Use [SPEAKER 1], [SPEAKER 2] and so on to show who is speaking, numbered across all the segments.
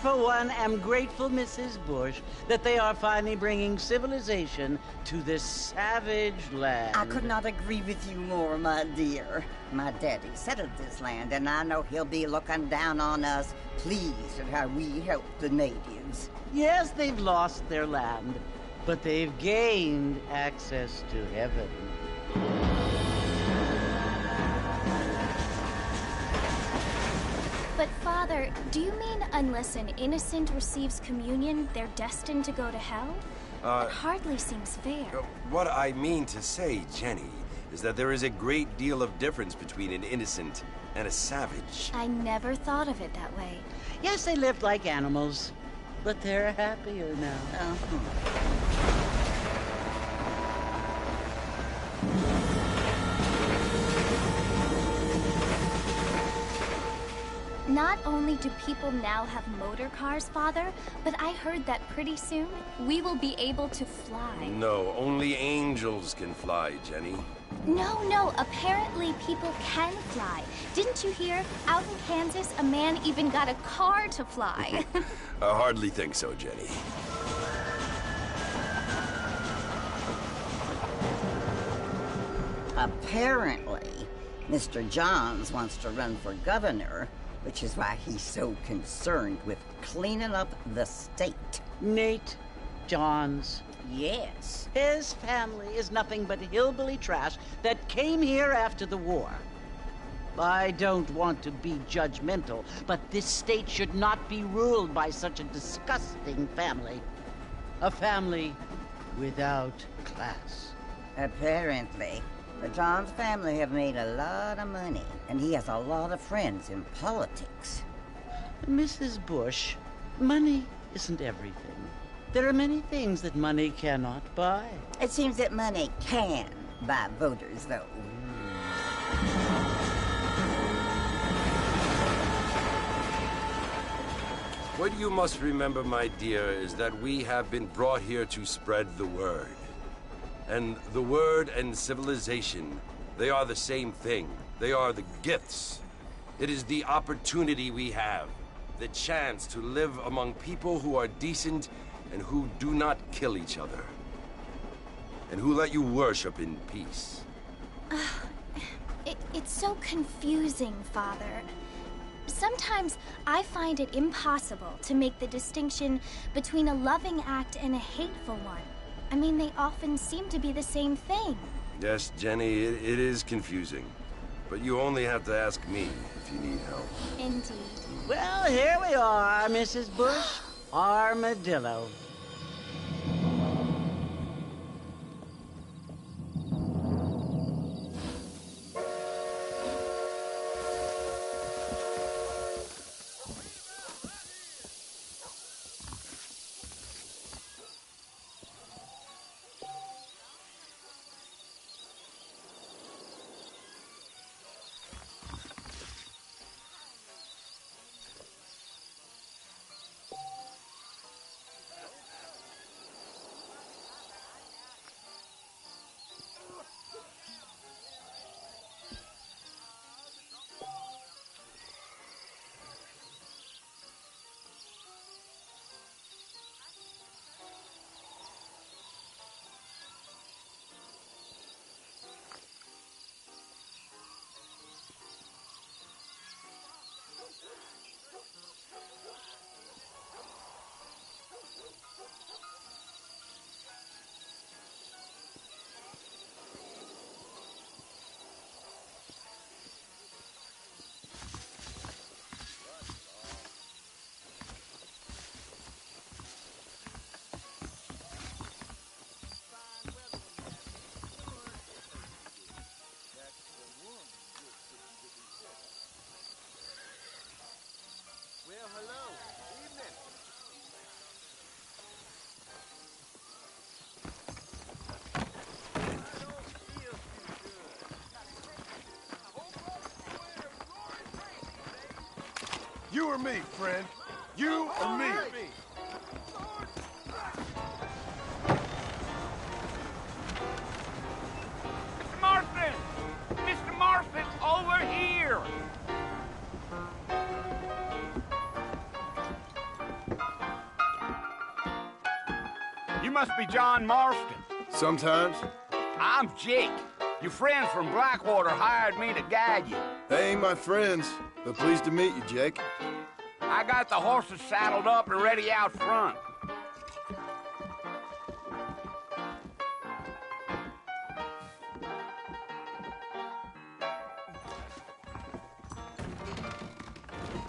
[SPEAKER 1] for one, am grateful, Mrs. Bush, that they are finally bringing civilization to this savage land.
[SPEAKER 2] I could not agree with you more, my dear. My daddy settled this land, and I know he'll be looking down on us, pleased at how we help the natives.
[SPEAKER 1] Yes, they've lost their land, but they've gained access to heaven.
[SPEAKER 3] But Father, do you mean unless an innocent receives communion, they're destined to go to hell? It hardly seems fair.
[SPEAKER 4] What I mean to say, Jenny, is that there is a great deal of difference between an innocent and a savage.
[SPEAKER 3] I never thought of it that way.
[SPEAKER 1] Yes, they lived like animals, but they're happier now.
[SPEAKER 3] Not only do people now have motor cars, Father, but I heard that pretty soon we will be able to fly.
[SPEAKER 4] No, only angels can fly, Jenny.
[SPEAKER 3] No, apparently people can fly. Didn't you hear? Out in Kansas, a man even got a car to fly.
[SPEAKER 4] I hardly think so, Jenny.
[SPEAKER 2] Apparently, Mr. Johns wants to run for governor, which is why he's so concerned with cleaning up the state.
[SPEAKER 1] Nate Johns.
[SPEAKER 2] Yes.
[SPEAKER 1] His family is nothing but hillbilly trash that came here after the war. I don't want to be judgmental, but this state should not be ruled by such a disgusting family. A family without class.
[SPEAKER 2] Apparently. The Johns family have made a lot of money, and he has a lot of friends in politics.
[SPEAKER 1] Mrs. Bush, money isn't everything. There are many things that money cannot buy.
[SPEAKER 2] It seems that money can buy voters, though.
[SPEAKER 4] What you must remember, my dear, is that we have been brought here to spread the word. And the word and civilization, they are the same thing. They are the gifts. It is the opportunity we have, the chance to live among people who are decent and who do not kill each other, and who let you worship in peace.
[SPEAKER 3] It's so confusing, Father. Sometimes I find it impossible to make the distinction between a loving act and a hateful one. I mean, they often seem to be the same thing.
[SPEAKER 4] Yes, Jenny, it is confusing. But you only have to ask me if you need help.
[SPEAKER 3] Indeed.
[SPEAKER 1] Well, here we are, Mrs. Bush. Armadillo.
[SPEAKER 5] You or me, friend? You or me?
[SPEAKER 6] Mr. Marston! Mr. Marston, over here! You must be John Marston.
[SPEAKER 5] Sometimes.
[SPEAKER 6] I'm Jake. Your friends from Blackwater hired me to guide you.
[SPEAKER 5] They ain't my friends, but pleased to meet you, Jake.
[SPEAKER 6] I got the horses saddled up and ready out front.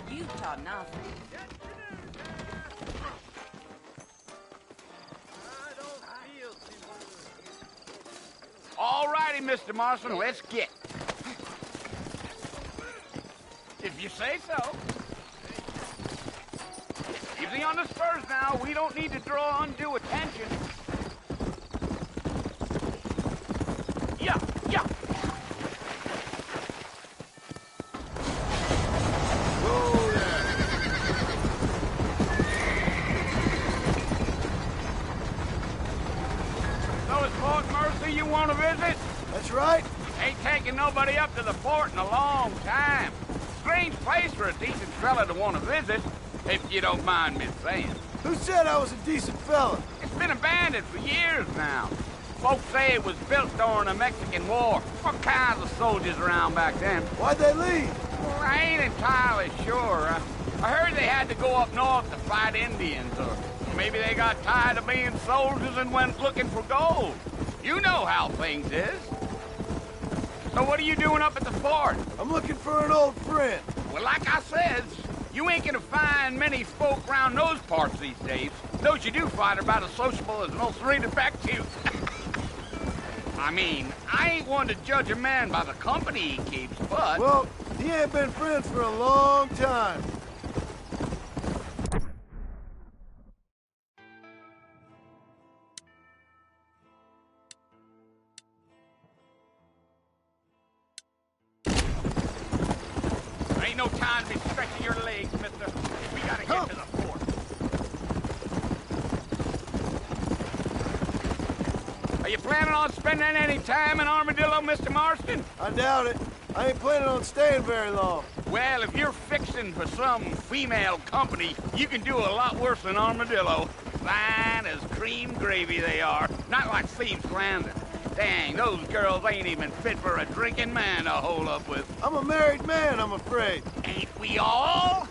[SPEAKER 2] You taught nothing.
[SPEAKER 6] All righty, Mr. Marston, let's get. If you say so. Easy on the spurs now. We don't need to draw undue attention. Yeah, yeah.
[SPEAKER 5] Whoa there.
[SPEAKER 6] So it's Fort Mercy you want to visit?
[SPEAKER 5] That's right.
[SPEAKER 6] Ain't taking nobody up to the fort in a long time. Strange place for a decent fella to want to visit, if you don't mind me saying.
[SPEAKER 5] Who said I was a decent fella?
[SPEAKER 6] It's been abandoned for years now. Folks say it was built during the Mexican War. All kinds of soldiers around back then.
[SPEAKER 5] Why'd they leave?
[SPEAKER 6] Well, I ain't entirely sure. I heard they had to go up north to fight Indians, or maybe they got tired of being soldiers and went looking for gold. You know how things is. So what are you doing up at the fort?
[SPEAKER 5] I'm looking for an old friend.
[SPEAKER 6] Well, like I said, you ain't gonna find many folk around those parts these days. Those you do find are about as sociable as an old serene detective. I mean, I ain't one to judge a man by the company he keeps, but...
[SPEAKER 5] Well, he ain't been friends for a long time.
[SPEAKER 6] Ain't no time to be stretching your legs, mister. We gotta get to the fort. Are you planning on spending any time in Armadillo, Mr. Marston?
[SPEAKER 5] I doubt it. I ain't planning on staying very long.
[SPEAKER 6] Well, if you're fixing for some female company, you can do a lot worse than Armadillo. Fine as cream gravy they are. Not like Thieves Landing. Dang, those girls ain't even fit for a drinking man to hole up with.
[SPEAKER 5] I'm a married man, I'm afraid.
[SPEAKER 6] Ain't we all?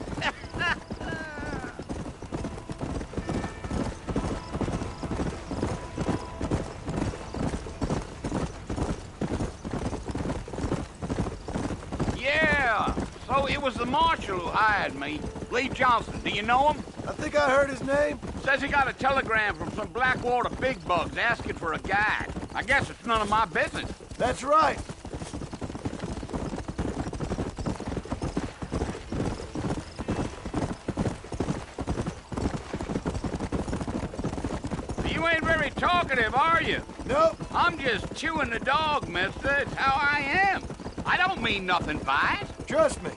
[SPEAKER 6] Yeah, so it was the marshal who hired me. Lee Johnson, do you know him?
[SPEAKER 5] I think I heard his name.
[SPEAKER 6] Says he got a telegram from some Blackwater big bugs asking for a guide. I guess it's none of my business.
[SPEAKER 5] That's right.
[SPEAKER 6] You ain't very talkative, are you?
[SPEAKER 5] Nope.
[SPEAKER 6] I'm just chewing the dog, mister. It's how I am. I don't mean nothing by it.
[SPEAKER 5] Trust me.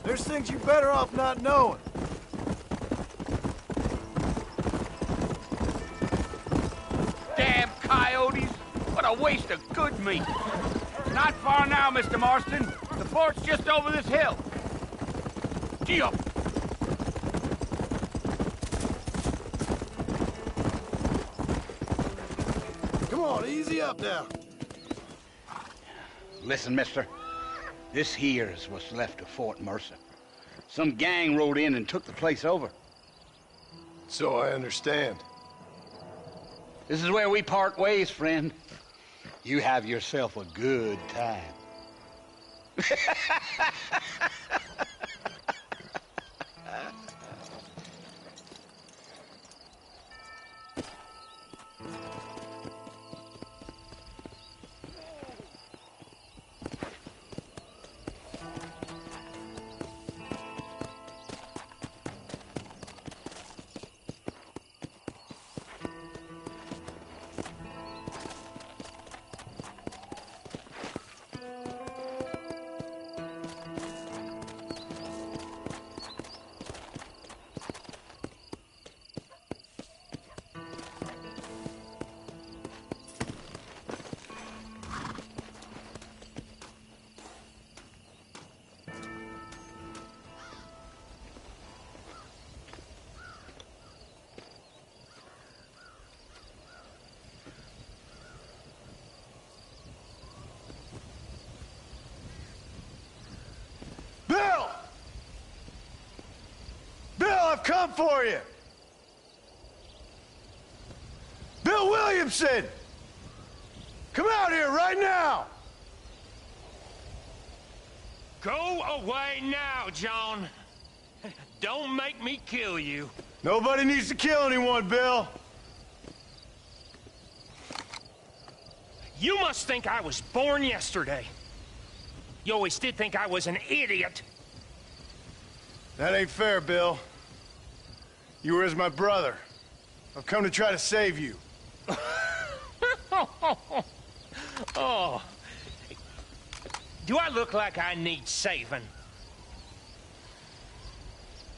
[SPEAKER 5] There's things you're better off not knowing.
[SPEAKER 6] Damn coyotes. What a waste of good meat. Not far now, Mr. Marston. The fort's just over this hill. Gee up.
[SPEAKER 5] Come on, easy up now.
[SPEAKER 6] Listen, mister. This here's what's left of Fort Mercer. Some gang rode in and took the place over.
[SPEAKER 5] So I understand.
[SPEAKER 6] This is where we part ways, friend. You have yourself a good time.
[SPEAKER 5] come for you! Bill Williamson! Come out here right now!
[SPEAKER 7] Go away now, John. Don't make me kill you.
[SPEAKER 5] Nobody needs to kill anyone, Bill.
[SPEAKER 7] You must think I was born yesterday. You always did think I was an idiot.
[SPEAKER 5] That ain't fair, Bill. You were as my brother. I've come to try to save you.
[SPEAKER 7] Oh. Do I look like I need saving?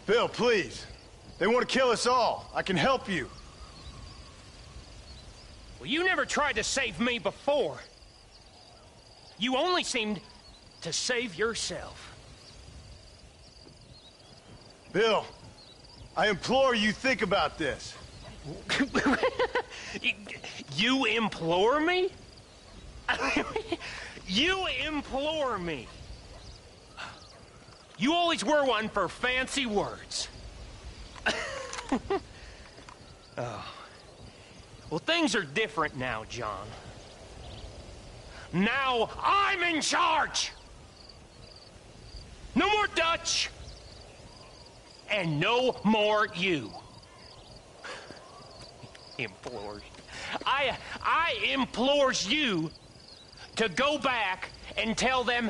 [SPEAKER 5] Bill, please. They want to kill us all. I can help you.
[SPEAKER 7] Well, you never tried to save me before. You only seemed to save yourself.
[SPEAKER 5] Bill, I implore you think about this.
[SPEAKER 7] You implore me? You implore me. You always were one for fancy words. Oh. Well, things are different now, John. Now I'm in charge! No more Dutch! And no more you. Implores. I implores you to go back and tell them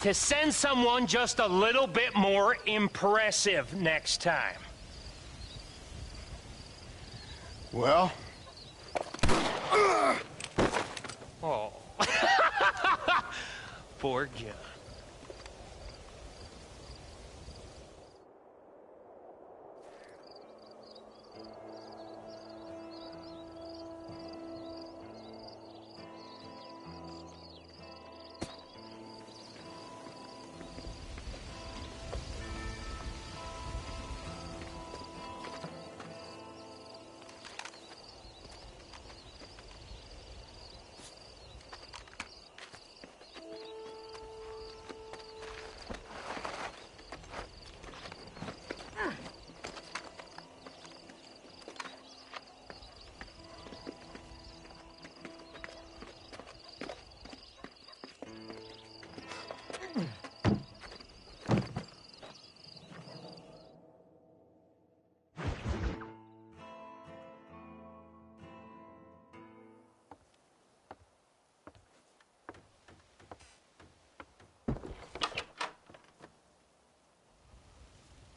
[SPEAKER 7] to send someone just a little bit more impressive next time.
[SPEAKER 5] Well?
[SPEAKER 7] Oh. Poor John.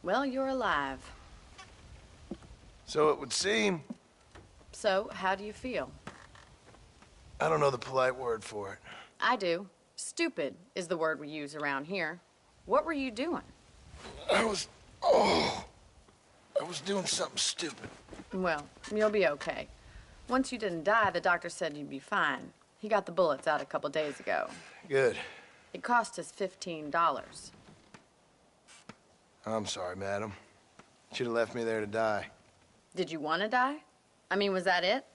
[SPEAKER 8] Well, you're alive.
[SPEAKER 5] So it would seem.
[SPEAKER 8] So, how do you feel?
[SPEAKER 5] I don't know the polite word for it.
[SPEAKER 8] I do. Stupid is the word we use around here. What were you doing?
[SPEAKER 5] I was doing something stupid.
[SPEAKER 8] Well, you'll be okay. Once you didn't die, the doctor said you'd be fine. He got the bullets out a couple days ago.
[SPEAKER 5] Good.
[SPEAKER 8] It cost us $15.
[SPEAKER 5] I'm sorry, madam. Should have left me there to die.
[SPEAKER 8] Did you want to die? I mean, was that it?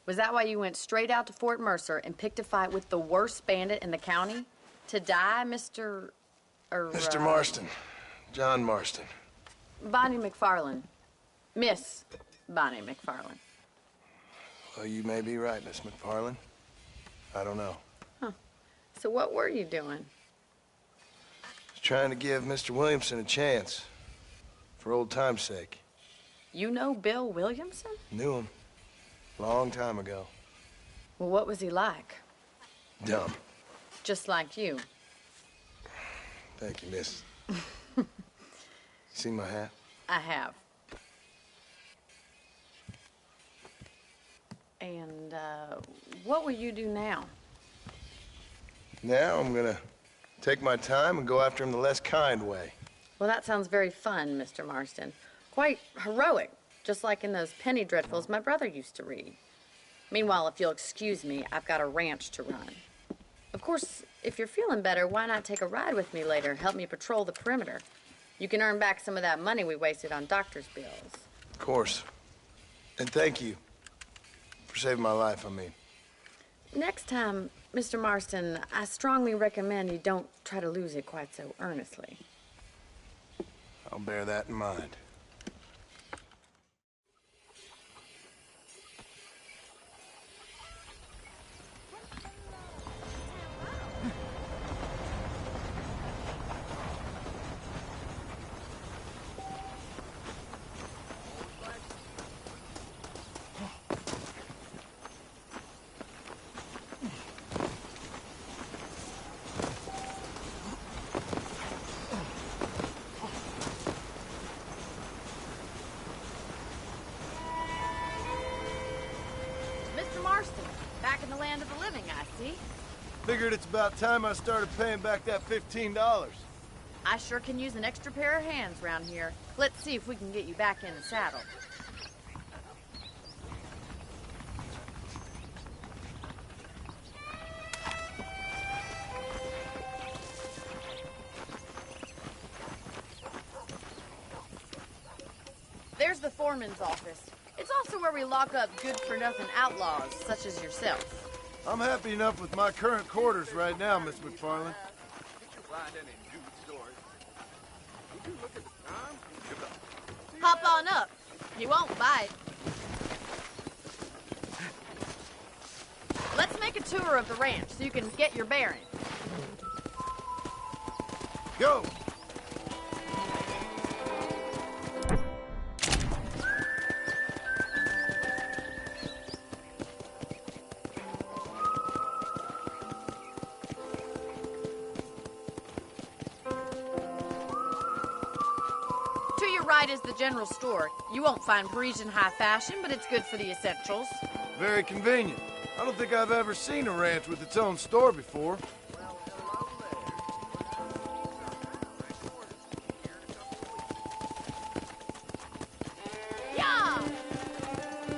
[SPEAKER 8] Was that why you went straight out to Fort Mercer and picked a fight with the worst bandit in the county? To die, Mr.
[SPEAKER 5] Mr. Marston. John Marston.
[SPEAKER 8] Bonnie McFarland. Miss Bonnie McFarland.
[SPEAKER 5] Well, you may be right, Miss McFarland. I don't know.
[SPEAKER 8] Huh. So what were you doing?
[SPEAKER 5] Just trying to give Mr. Williamson a chance. For old time's sake.
[SPEAKER 8] You know Bill Williamson?
[SPEAKER 5] Knew him. Long time ago.
[SPEAKER 8] Well, what was he like?
[SPEAKER 5] Dumb.
[SPEAKER 8] Just like you.
[SPEAKER 5] Thank you, miss. See my hat?
[SPEAKER 8] I have. And, what will you do now?
[SPEAKER 5] Now I'm gonna take my time and go after him the less kind way.
[SPEAKER 8] Well, that sounds very fun, Mr. Marston. Quite heroic, just like in those penny dreadfuls my brother used to read. Meanwhile, if you'll excuse me, I've got a ranch to run. Of course, if you're feeling better, why not take a ride with me later? Help me patrol the perimeter. You can earn back some of that money we wasted on doctor's bills.
[SPEAKER 5] Of course. And thank you. For saving my life, I mean.
[SPEAKER 8] Next time, Mr. Marston, I strongly recommend you don't try to lose it quite so earnestly.
[SPEAKER 5] I'll bear that in mind.
[SPEAKER 8] Marston. Back in the land of the living, I see.
[SPEAKER 5] Figured it's about time I started paying back that $15.
[SPEAKER 8] I sure can use an extra pair of hands around here. Let's see if we can get you back in the saddle. There's the foreman's office. It's also where we lock up good-for-nothing outlaws, such as yourself.
[SPEAKER 5] I'm happy enough with my current quarters right now, Miss McFarland.
[SPEAKER 8] Hop on up. He won't bite. Let's make a tour of the ranch so you can get your bearings.
[SPEAKER 5] Go!
[SPEAKER 8] To your right is the general store. You won't find Parisian high fashion, but it's good for the essentials.
[SPEAKER 5] Very convenient. I don't think I've ever seen a ranch with its own store before.
[SPEAKER 8] Yeah!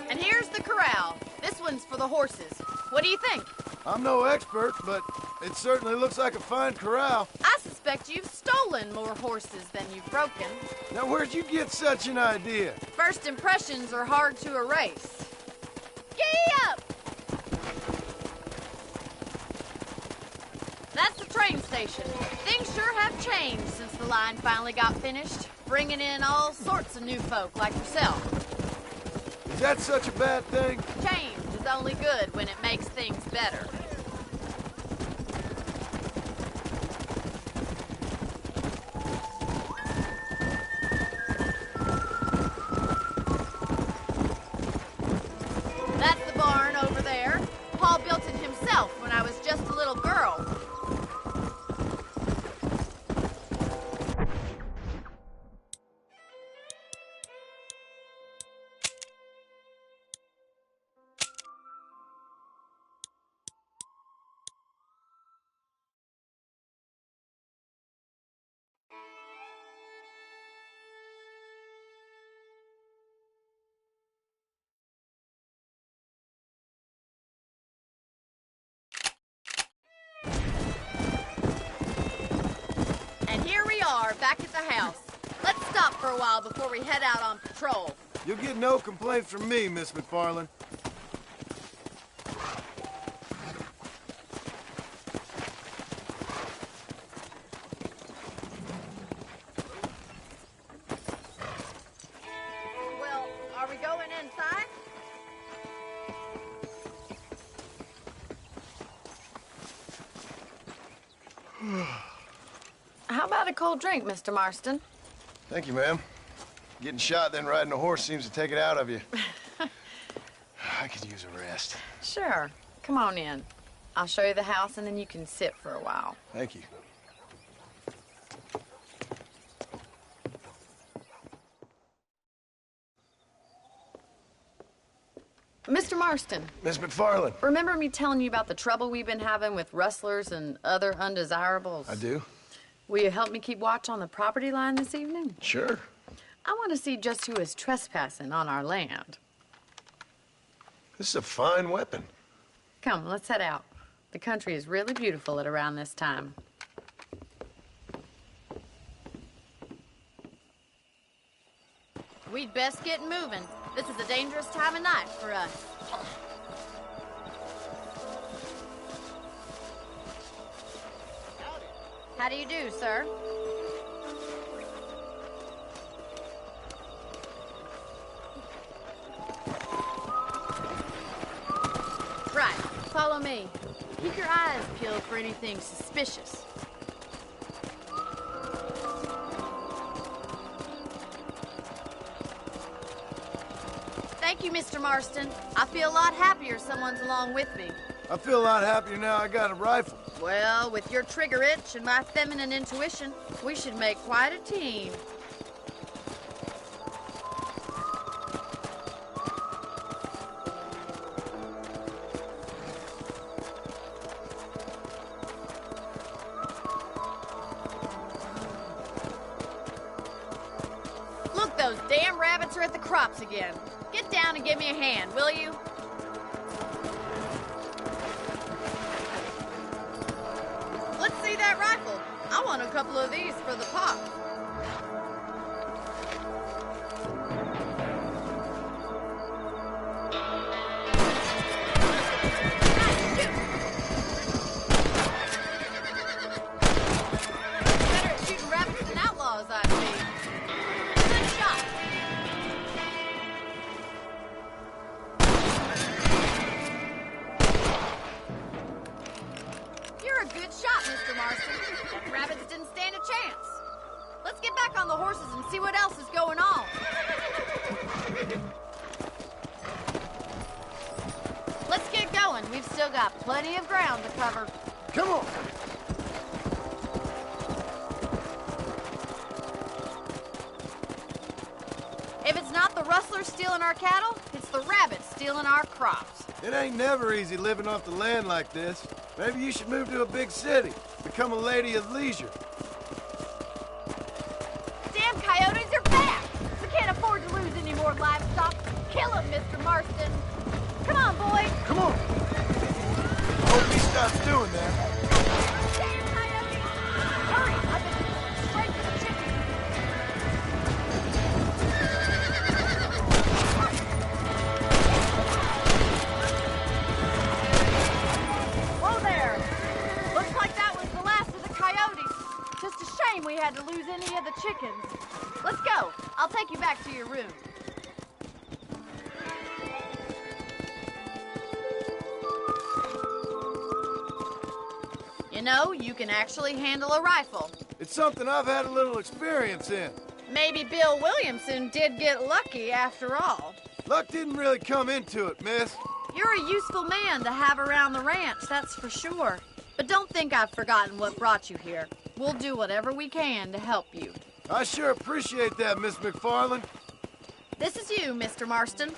[SPEAKER 8] And here's the corral. This one's for the horses. What do you think?
[SPEAKER 5] I'm no expert, but it certainly looks like a fine corral.
[SPEAKER 8] I suspect you've stolen more horses than you've broken.
[SPEAKER 5] Now, where'd you get such an idea?
[SPEAKER 8] First impressions are hard to erase. Giddy up! That's the train station. Things sure have changed since the line finally got finished, bringing in all sorts of new folk like yourself.
[SPEAKER 5] Is that such a bad thing?
[SPEAKER 8] Change is only good when it makes things better. That's the barn over there. Paul built it himself when I was just a little girl. And here we are, back at the house. Let's stop for a while before we head out on patrol.
[SPEAKER 5] You'll get no complaints from me, Miss McFarland.
[SPEAKER 8] Well, are we going inside? How about a cold drink, Mr. Marston?
[SPEAKER 5] Thank you, ma'am. Getting shot, then riding a horse seems to take it out of you. I could use a rest.
[SPEAKER 8] Sure. Come on in. I'll show you the house, and then you can sit for a while.
[SPEAKER 5] Thank you.
[SPEAKER 8] Mr. Marston,
[SPEAKER 5] Miss McFarland.
[SPEAKER 8] remember me telling you about the trouble we've been having with rustlers and other undesirables?
[SPEAKER 5] I do?
[SPEAKER 8] Will you help me keep watch on the property line this evening?
[SPEAKER 5] Sure.
[SPEAKER 8] I want to see just who is trespassing on our land.
[SPEAKER 5] This is a fine weapon.
[SPEAKER 8] Come, let's head out. The country is really beautiful at around this time. We'd best get moving. This is a dangerous time of night for us. How do you do, sir? Right, follow me. Keep your eyes peeled for anything suspicious. Thank you, Mr. Marston. I feel a lot happier someone's along with me.
[SPEAKER 5] I feel a lot happier now I got a rifle.
[SPEAKER 8] Well, with your trigger itch and my feminine intuition, we should make quite a team. Those damn rabbits are at the crops again. Get down and give me a hand, will you? Let's see that rifle. I want a couple of these for the pop. Better at shooting rabbits than outlaws, I see. Good shot. You're a good shot, Mr. Marston. The rabbits didn't stand a chance. Let's get back on the horses and see what else is going on. Let's get going. We've still got plenty of ground to cover.
[SPEAKER 5] Come on!
[SPEAKER 8] If it's not the rustlers stealing our cattle, it's the rabbits stealing our crops.
[SPEAKER 5] It ain't never easy living off the land like this. Maybe you should move to a big city. Become a lady of leisure.
[SPEAKER 8] Damn coyotes are back! We can't afford to lose any more livestock. Kill them, Mr. Marston. Come on, boy.
[SPEAKER 5] Come on! Hope he stops doing that.
[SPEAKER 8] Damn coyotes! Hurry! I've been straight to the chicken. Whoa there! Looks like that was the last of the coyotes. Just a shame we had to lose any of the chickens. Let's go. I'll take you back to your room. You know, you can actually handle a rifle.
[SPEAKER 5] It's something I've had a little experience in.
[SPEAKER 8] Maybe Bill Williamson did get lucky after all.
[SPEAKER 5] Luck didn't really come into it, miss.
[SPEAKER 8] You're a useful man to have around the ranch, that's for sure. But don't think I've forgotten what brought you here. We'll do whatever we can to help you.
[SPEAKER 5] I sure appreciate that, Miss McFarland.
[SPEAKER 8] This is you, Mr. Marston.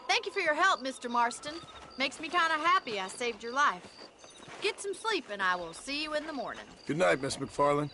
[SPEAKER 8] Thank you for your help, Mr. Marston. Makes me kind of happy I saved your life. Get some sleep and I will see you in the morning.
[SPEAKER 5] Good night, Miss McFarland.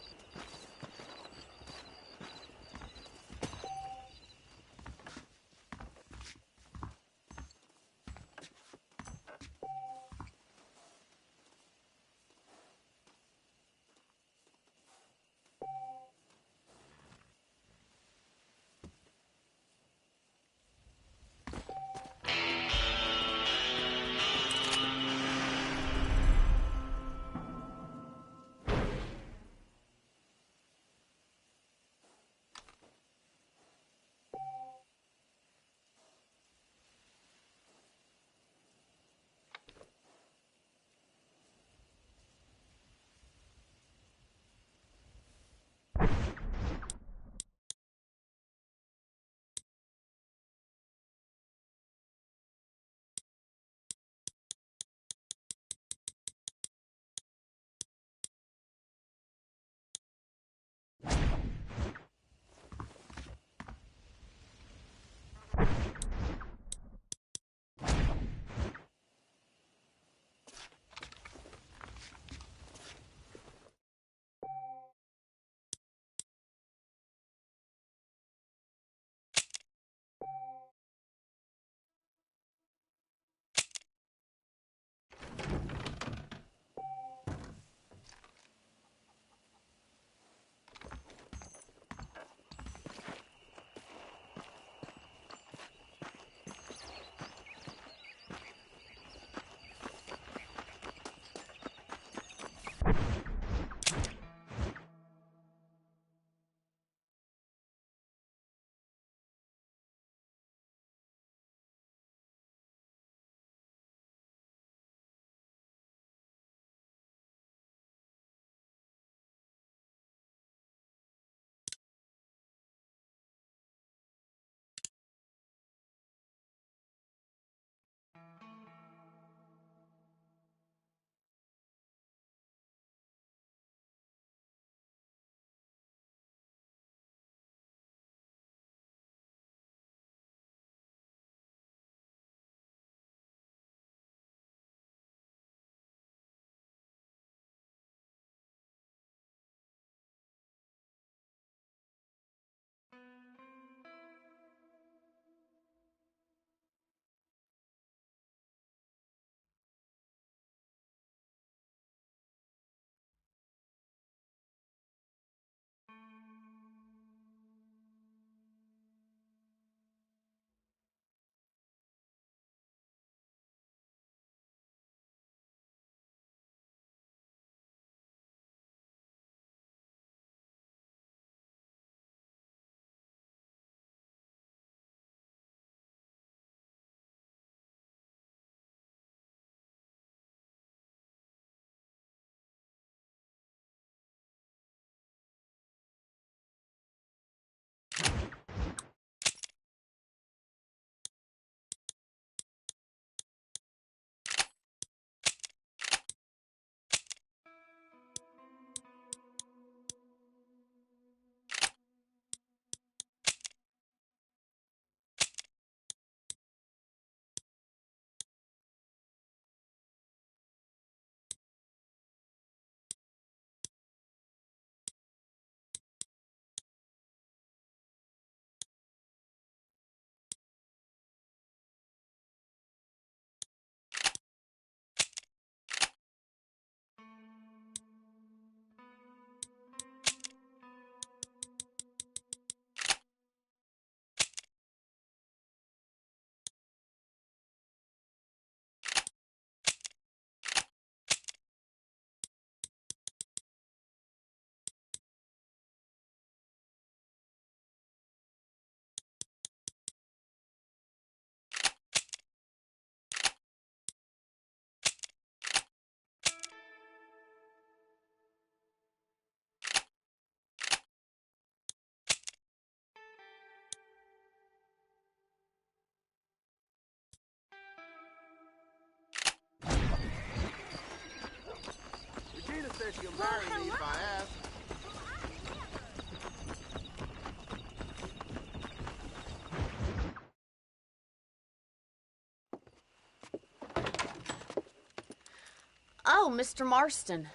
[SPEAKER 8] Oh, Mr. Marston.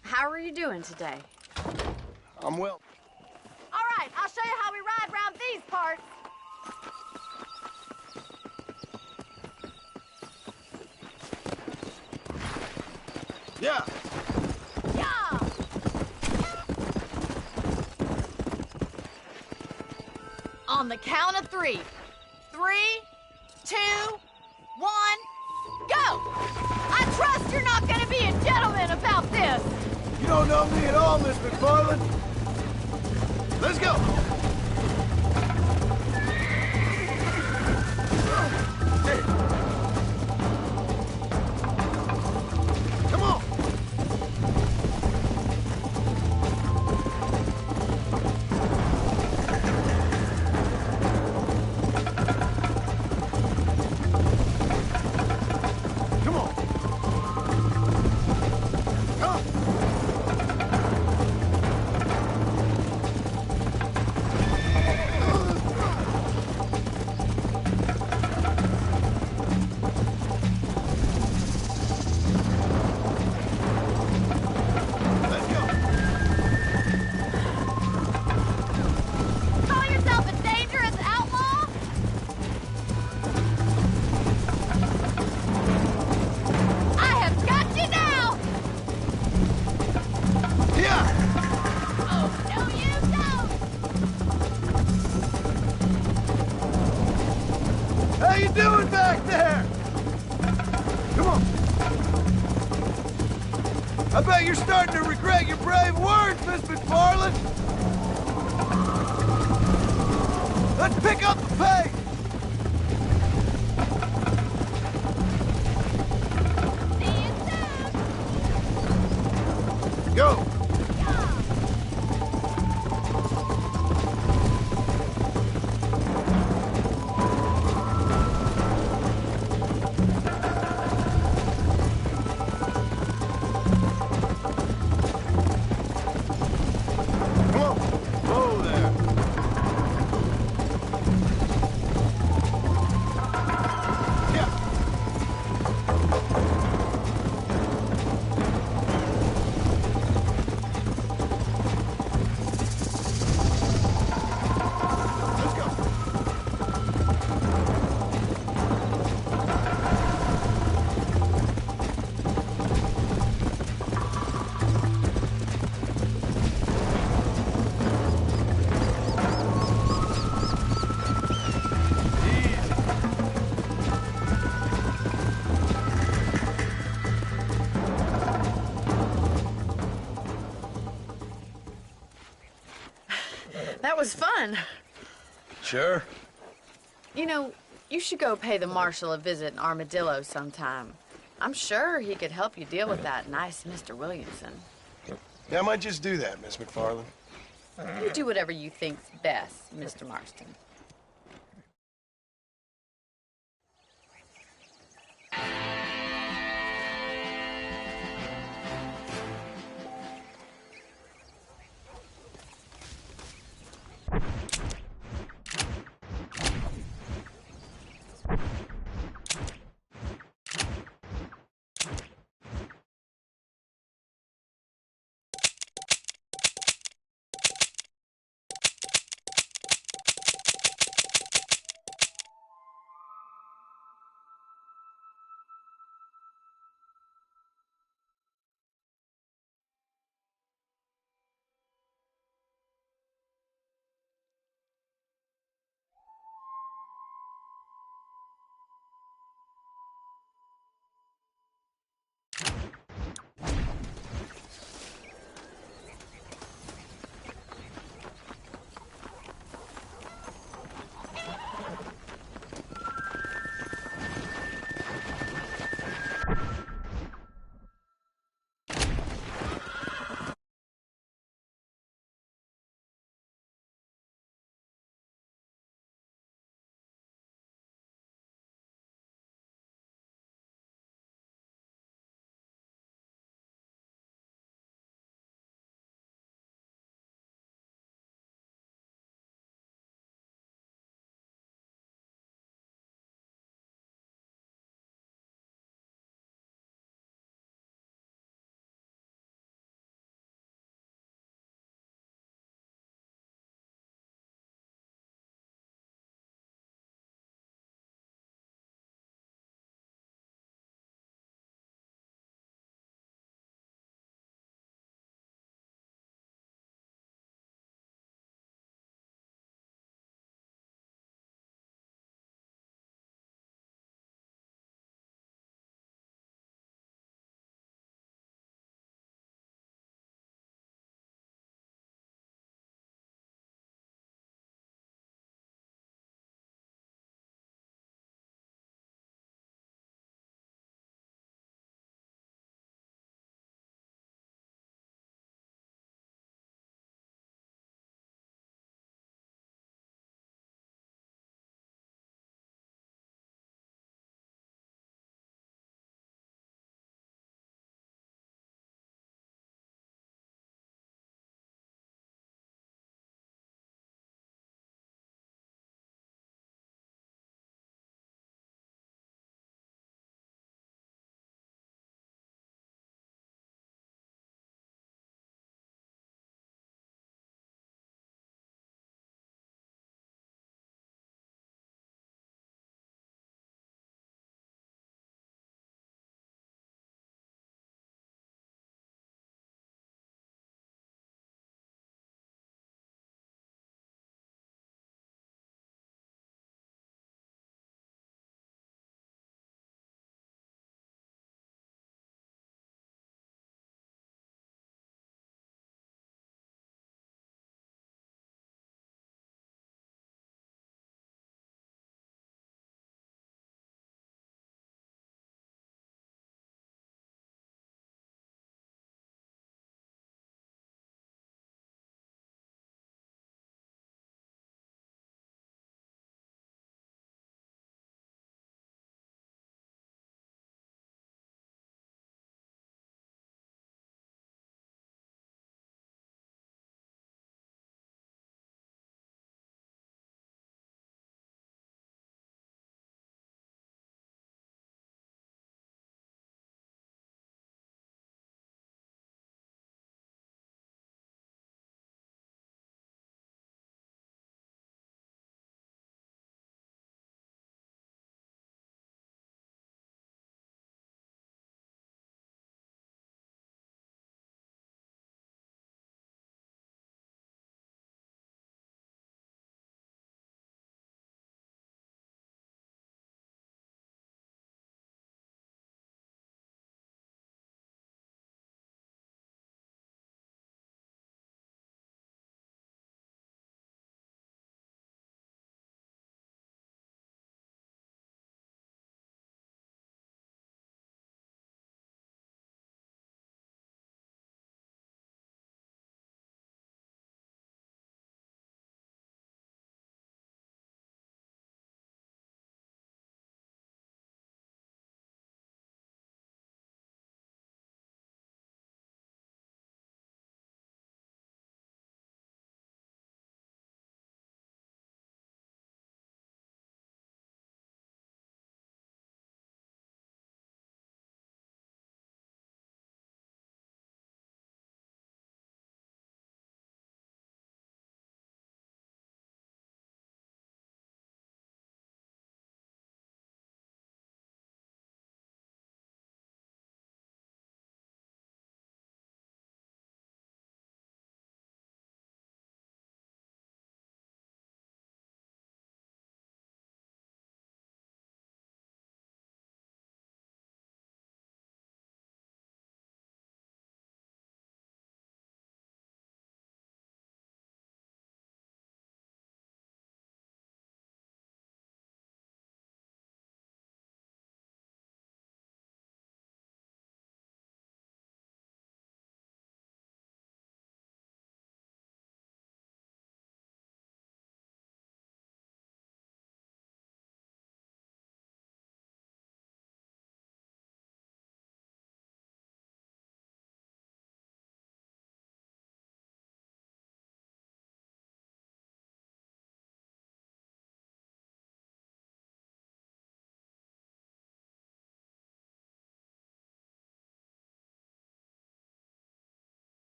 [SPEAKER 8] How are you doing today?
[SPEAKER 5] I'm well.
[SPEAKER 8] All right, I'll show you how we ride around these parts.
[SPEAKER 5] Yeah.
[SPEAKER 8] Yeah! On the count of 3. 3, 2, 1, go! I trust you're not gonna be a gentleman about this.
[SPEAKER 5] You don't know me at all, Miss McFarland. Let's go. Come on. Come on. Come. Let's go.
[SPEAKER 8] Call yourself a dangerous outlaw? I have got you now!
[SPEAKER 5] Yeah.
[SPEAKER 8] Oh, no you don't!
[SPEAKER 5] How you doing back there? Come on. I bet you're starting to regret your brave words, Miss McFarland. Let's pick up the pace.
[SPEAKER 8] See you soon!
[SPEAKER 5] Go. Come on. Whoa there. Yeah. Let's go. Easy.
[SPEAKER 8] That was fun.
[SPEAKER 5] Sure.
[SPEAKER 8] You know, you should go pay the marshal a visit in Armadillo sometime. I'm sure he could help you deal with that nice Mr. Williamson.
[SPEAKER 5] Yeah, I might just do that, Miss McFarland.
[SPEAKER 8] You do whatever you think's best, Mr. Marston.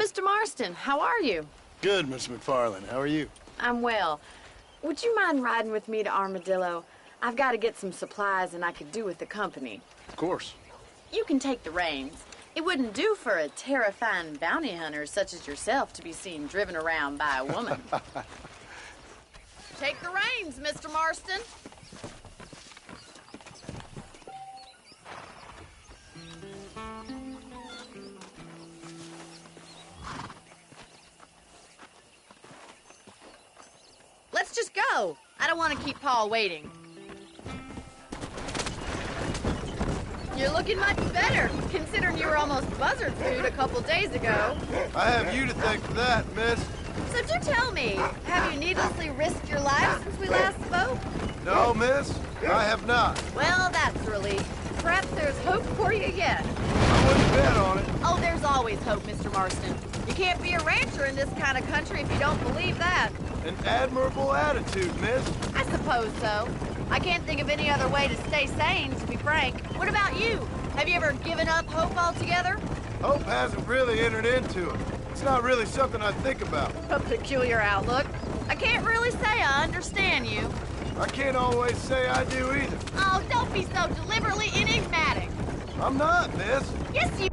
[SPEAKER 8] Mr. Marston, how are you?
[SPEAKER 5] Good, Miss McFarland. How are you?
[SPEAKER 8] I'm well. Would you mind riding with me to Armadillo? I've got to get some supplies and I could do with the company.
[SPEAKER 5] Of course.
[SPEAKER 8] You can take the reins. It wouldn't do for a terrifying bounty hunter such as yourself to be seen driven around by a woman. Take the reins, Mr. Marston. Let's just go. I don't want to keep Paul waiting. You're looking much better, considering you were almost buzzard food a couple days ago.
[SPEAKER 5] I have you to thank for that, miss.
[SPEAKER 8] So do tell me, have you needlessly risked your life since we last spoke?
[SPEAKER 5] No, miss, I have not.
[SPEAKER 8] Well, that's a relief. Perhaps there's hope for you yet.
[SPEAKER 5] I wouldn't bet on it.
[SPEAKER 8] Oh, there's always hope, Mr. Marston. You can't be a rancher in this kind of country if you don't believe that.
[SPEAKER 5] An admirable attitude, miss.
[SPEAKER 8] I suppose so. I can't think of any other way to stay sane, to be frank. What about you? Have you ever given up hope altogether?
[SPEAKER 5] Hope hasn't really entered into it. It's not really something I think about.
[SPEAKER 8] A peculiar outlook. I can't really say I understand you.
[SPEAKER 5] I can't always say I do either.
[SPEAKER 8] Oh, don't be so deliberately enigmatic.
[SPEAKER 5] I'm not, miss.
[SPEAKER 8] Yes, you...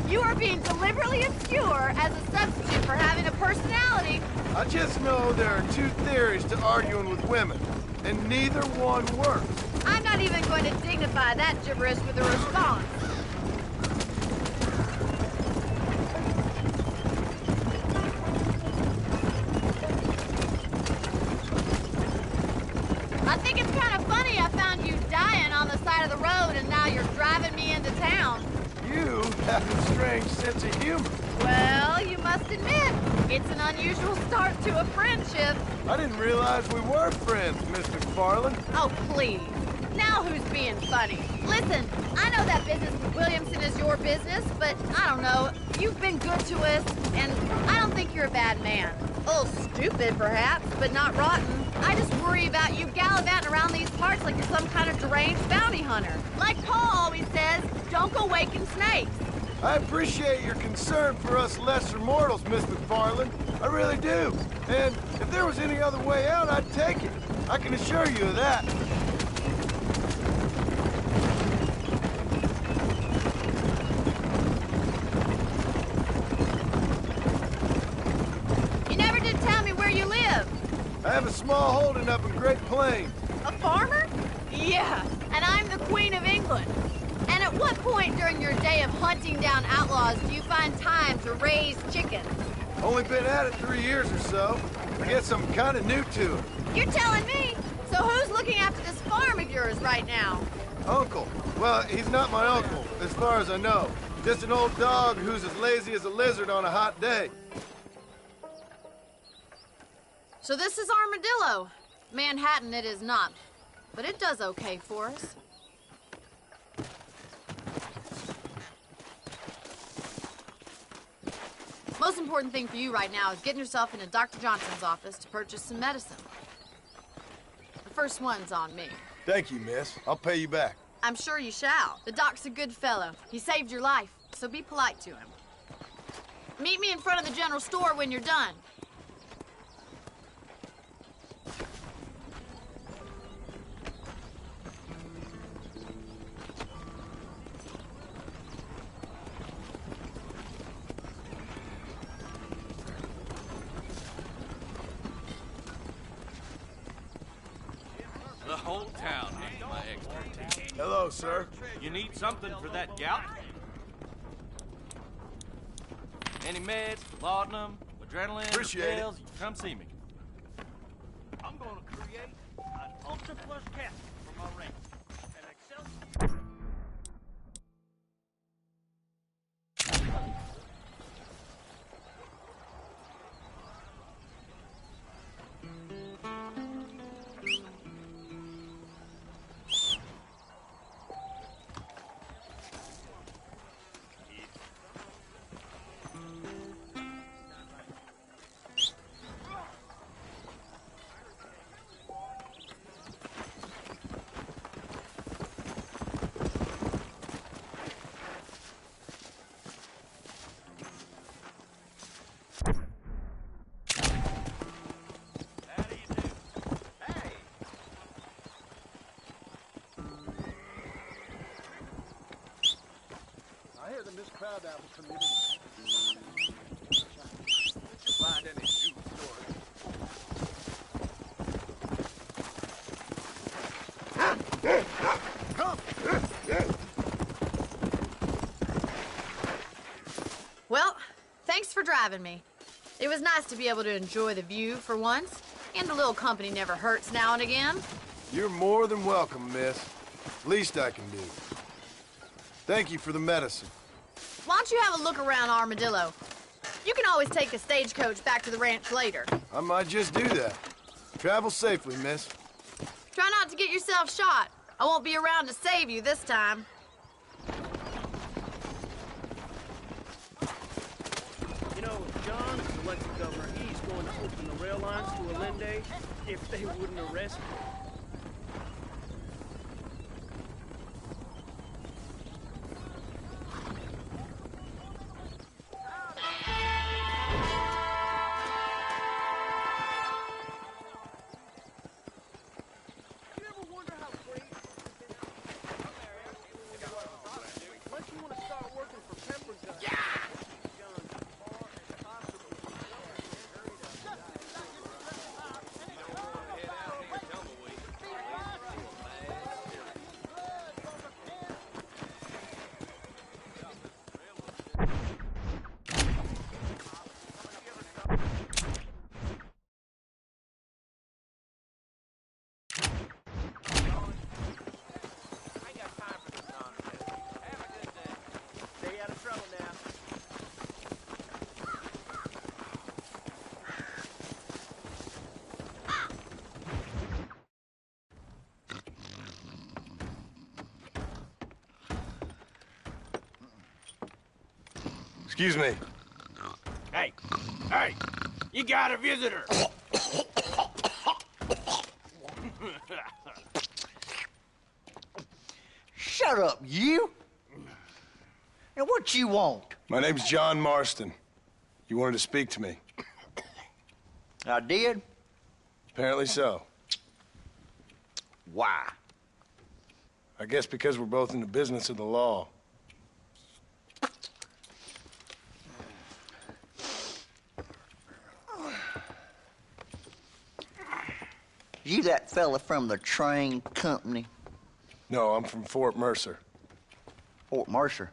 [SPEAKER 8] You are being deliberately obscure as a substitute for having a personality.
[SPEAKER 5] I just know there are two theories to arguing with women, and neither one works.
[SPEAKER 8] I'm not even going to dignify that gibberish with a response. I think it's kind of funny I found you dying on the side of the road and now you're driving me into town.
[SPEAKER 5] You have a strange sense of humor.
[SPEAKER 8] Well, you must admit, it's an unusual start to a friendship.
[SPEAKER 5] I didn't realize we were friends, Miss McFarland.
[SPEAKER 8] Oh, please. Now who's being funny? Listen, I know that business with Williamson is your business, but I don't know. You've been good to us, and I don't think you're a bad man. A little stupid, perhaps, but not rotten. I just worry about you gallivanting around these parts like you're some kind of deranged bounty hunter. Like Paul always says, don't go waking snakes.
[SPEAKER 5] I appreciate your concern for us lesser mortals, Miss McFarland. I really do. And if there was any other way out, I'd take it. I can assure you of that.
[SPEAKER 8] You never did tell me where you live.
[SPEAKER 5] I have a small holding up in Great Plains.
[SPEAKER 8] A farmer? Yeah, and I'm the Queen of England. And at what point during your day of hunting down outlaws do you find time to raise chickens?
[SPEAKER 5] Only been at it 3 years or so. I guess I'm kind of new to it.
[SPEAKER 8] You're telling me? So who's looking after this farm of yours right now?
[SPEAKER 5] Uncle. Well, he's not my uncle, as far as I know. Just an old dog who's as lazy as a lizard on a hot day.
[SPEAKER 8] So this is Armadillo. Manhattan it is not. But it does okay for us. Most important thing for you right now is getting yourself into Dr. Johnson's office to purchase some medicine. The first one's on me.
[SPEAKER 5] Thank you, miss. I'll pay you back.
[SPEAKER 8] I'm sure you shall. The doc's a good fellow. He saved your life, so be polite to him. Meet me in front of the general store when you're done.
[SPEAKER 9] The whole town needs my expertise.
[SPEAKER 5] Hello, sir.
[SPEAKER 9] You need something for that gout? Any meds, laudanum, adrenaline,
[SPEAKER 5] Appreciate it.
[SPEAKER 9] pills, you come see me. I'm gonna create an Ultra Plus capsule for my range. An Excel...
[SPEAKER 6] Find any shoe stores?
[SPEAKER 8] Well, thanks for driving me. It was nice to be able to enjoy the view for once, and a little company never hurts now and again.
[SPEAKER 5] You're more than welcome, miss. Least I can do. Thank you for the medicine.
[SPEAKER 8] Why don't you have a look around Armadillo? You can always take the stagecoach back to the ranch later.
[SPEAKER 5] I might just do that. Travel safely, miss.
[SPEAKER 8] Try not to get yourself shot. I won't be around to save you this time.
[SPEAKER 9] You know, John, the elected governor, he's going to open the rail lines to Allende if they wouldn't arrest him.
[SPEAKER 5] Excuse me.
[SPEAKER 9] Hey, you got a visitor.
[SPEAKER 10] Shut up, you! And what you want?
[SPEAKER 5] My name's John Marston. You wanted to speak to me.
[SPEAKER 10] I did?
[SPEAKER 5] Apparently so.
[SPEAKER 10] Why?
[SPEAKER 5] I guess because we're both in the business of the law.
[SPEAKER 10] You that fella from the train company?
[SPEAKER 5] No, I'm from Fort Mercer.
[SPEAKER 10] Fort Mercer?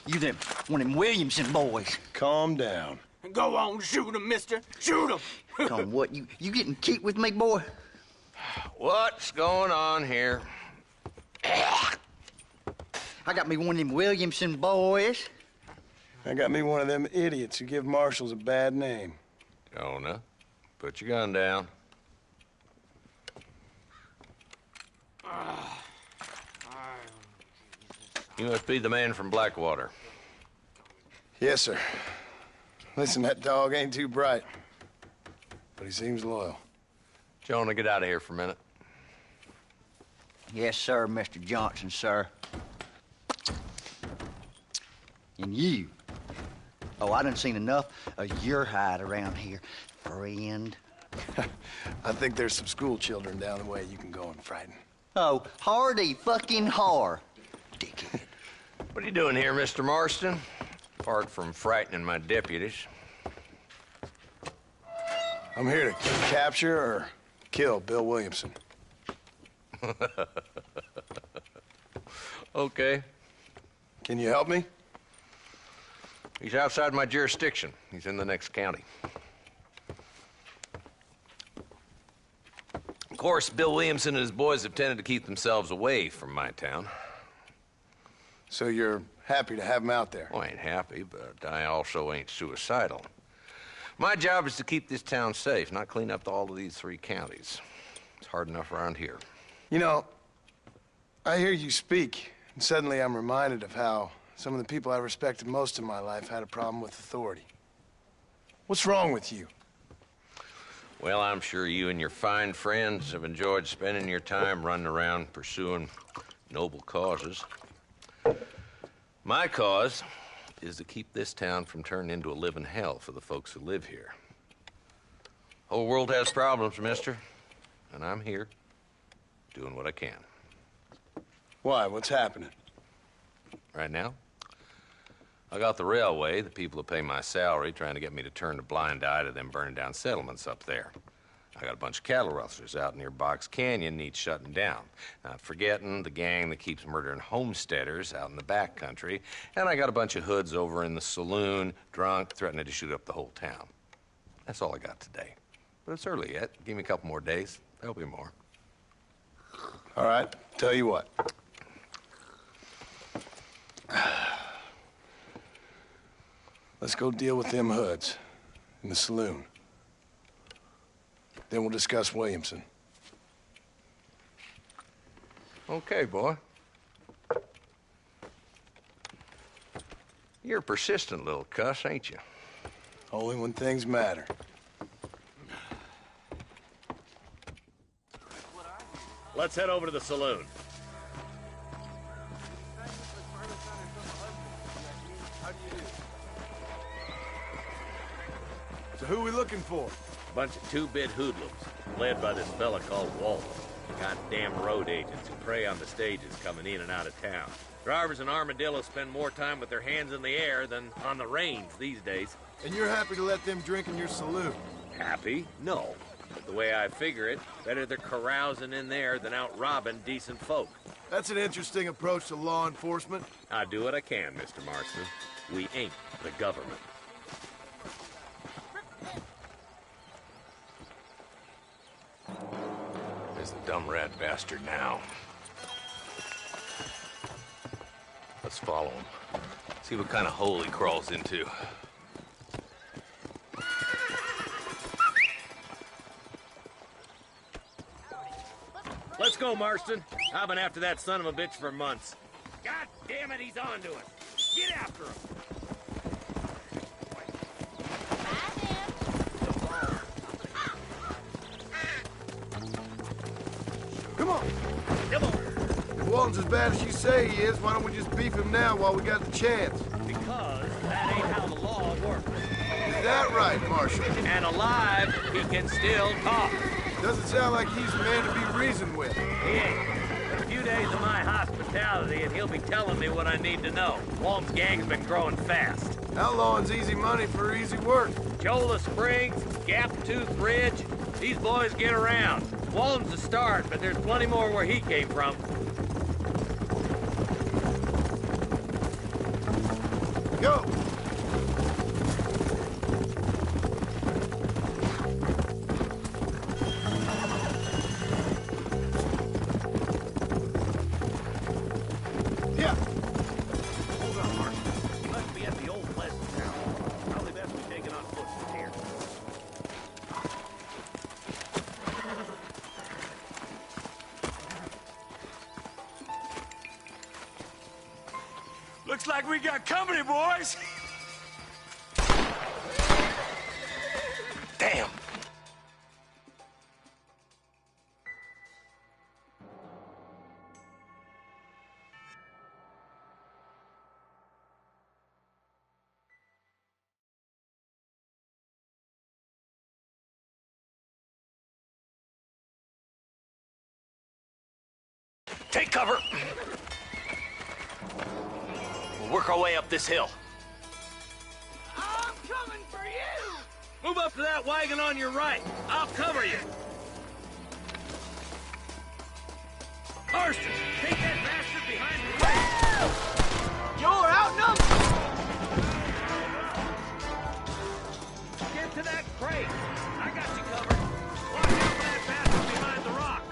[SPEAKER 10] You them one of them Williamson boys.
[SPEAKER 5] Calm down.
[SPEAKER 9] Go on, shoot him, mister. Shoot him.
[SPEAKER 10] Come what, you getting cute with me, boy?
[SPEAKER 6] What's going on here?
[SPEAKER 10] I got me one of them Williamson boys.
[SPEAKER 5] I got me one of them idiots who give marshals a bad name.
[SPEAKER 6] Jonah, put your gun down. You must be the man from Blackwater.
[SPEAKER 5] Yes, sir. Listen, that dog ain't too bright, but he seems loyal.
[SPEAKER 6] Jonah, get out of here for a minute.
[SPEAKER 10] Yes, sir, Mr. Johnson, sir. And you. Oh, I done seen enough of your hide around here, friend.
[SPEAKER 5] I think there's some school children down the way you can go and frighten.
[SPEAKER 10] Oh, hardy fucking har. Dickhead.
[SPEAKER 6] What are you doing here, Mr. Marston? Apart from frightening my deputies.
[SPEAKER 5] I'm here to capture or kill Bill Williamson.
[SPEAKER 6] Okay.
[SPEAKER 5] Can you help me?
[SPEAKER 6] He's outside my jurisdiction. He's in the next county. Of course, Bill Williamson and his boys have tended to keep themselves away from my town.
[SPEAKER 5] So you're happy to have him out there?
[SPEAKER 6] Well, I ain't happy, but I also ain't suicidal. My job is to keep this town safe, not clean up all of these 3 counties. It's hard enough around here.
[SPEAKER 5] You know, I hear you speak, and suddenly I'm reminded of how some of the people I respected most in my life had a problem with authority. What's wrong with you?
[SPEAKER 6] Well, I'm sure you and your fine friends have enjoyed spending your time running around pursuing noble causes. My cause is to keep this town from turning into a living hell for the folks who live here. Whole world has problems, mister, and I'm here doing what I can.
[SPEAKER 5] Why? What's happening?
[SPEAKER 6] Right now,
[SPEAKER 11] I got the railway, the people who pay my salary, trying to get me to turn a blind eye to them burning down settlements up there. I got a bunch of cattle rustlers out near Box Canyon needs shutting down. Not forgetting the gang that keeps murdering homesteaders out in the back country. And I got a bunch of hoods over in the saloon, drunk, threatening to shoot up the whole town. That's all I got today. But it's early yet. Give me a couple more days. There'll be more.
[SPEAKER 5] All right, tell you what. Let's go deal with them hoods in the saloon. Then we'll discuss Williamson.
[SPEAKER 11] Okay, boy. You're a persistent little cuss, ain't you?
[SPEAKER 5] Only when things matter.
[SPEAKER 9] Let's head over to the saloon.
[SPEAKER 5] So who are we looking for?
[SPEAKER 9] A bunch of two-bit hoodlums, led by this fella called Walt. Goddamn road agents who prey on the stages coming in and out of town. Drivers in Armadillo spend more time with their hands in the air than on the reins these days.
[SPEAKER 5] And you're happy to let them drink in your saloon?
[SPEAKER 9] Happy? No. But the way I figure it, better they're carousing in there than out robbing decent folk.
[SPEAKER 5] That's an interesting approach to law enforcement.
[SPEAKER 9] I do what I can, Mr. Marston. We ain't the government.
[SPEAKER 11] There's the dumb rat bastard now. Let's follow him. See what kind of hole he crawls into.
[SPEAKER 9] Let's go, Marston. I've been after that son of a bitch for months. God damn it, he's on to us. Get after him.
[SPEAKER 5] Come on.
[SPEAKER 9] Come on.
[SPEAKER 5] If Walton's as bad as you say he is, why don't we just beef him now while we got the chance?
[SPEAKER 9] Because that ain't how the law works.
[SPEAKER 5] Is that right, Marshal?
[SPEAKER 9] And alive, he can still talk.
[SPEAKER 5] Doesn't sound like he's a man to be reasoned with.
[SPEAKER 9] He ain't. But a few days of my hospitality, and he'll be telling me what I need to know. Walton's gang's been growing fast.
[SPEAKER 5] Outlawing's easy money for easy work.
[SPEAKER 9] Cholla Springs, Gap Tooth Ridge, these boys get around. Walton's a start, but there's plenty more where he came from.
[SPEAKER 5] Go! Yeah.
[SPEAKER 9] Hold on, Mark. He must be at the old Pleasant Town. Probably best we take it on foot from here.
[SPEAKER 6] Looks like we got company, boys.
[SPEAKER 11] Damn!
[SPEAKER 9] Take cover. We'll work our way up this hill.
[SPEAKER 6] I'm coming for you.
[SPEAKER 9] Move up to that wagon on your right. I'll cover you. Marston, take that bastard behind the wagon.
[SPEAKER 6] You're outnumbered.
[SPEAKER 9] Get to that crate. I got you covered. Watch out for that bastard behind the rock.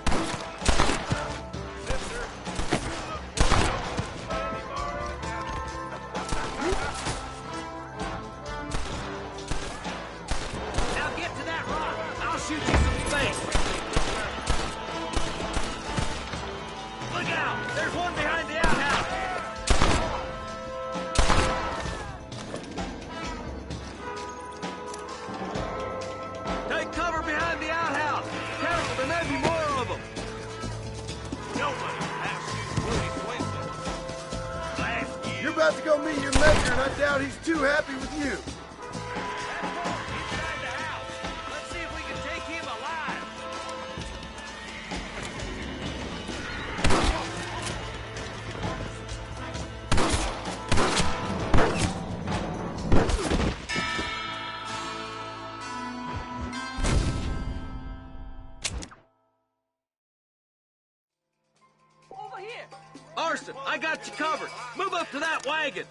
[SPEAKER 9] Yes, sir. Now get to that rock. I'll shoot you some space. Look out! There's one behind the outhouse. Take cover behind the outhouse. Careful, there may be more of them. Nobody has shoot Willie Swenson. Last year.
[SPEAKER 5] You're about to go meet your maker, and I doubt he's too happy with you.
[SPEAKER 9] Inside the house. Let's see if we can take him alive. got you covered. Move up to that wagon.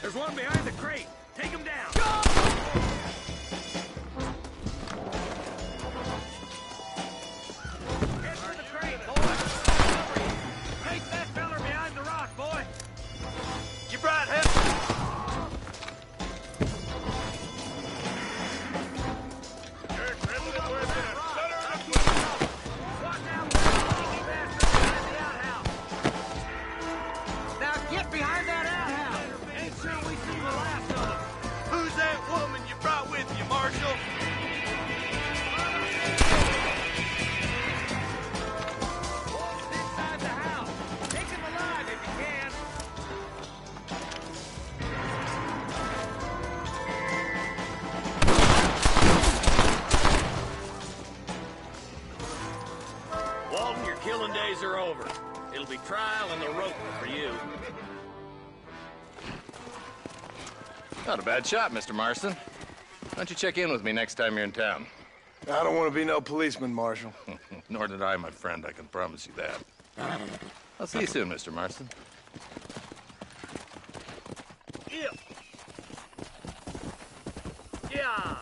[SPEAKER 9] There's one behind the crate. Take him down. Go! Head for the crate, boy. Take that feller behind the rock, boy. You brought him.
[SPEAKER 1] Behind that outhouse! Ain't sure we see the last of them.
[SPEAKER 9] Who's that woman you brought with you, Marshal? Wolf's inside the house. Take him alive if you can. Walton, your killing days are over. It'll be trial and the rope for you.
[SPEAKER 12] Not a bad shot, Mr. Marston. Why don't you check in with me next time you're in town?
[SPEAKER 5] I don't want to be no policeman, Marshal.
[SPEAKER 12] Nor did I, my friend. I can promise you that. I'll see you soon, Mr. Marston.
[SPEAKER 9] Yeah. Yeah.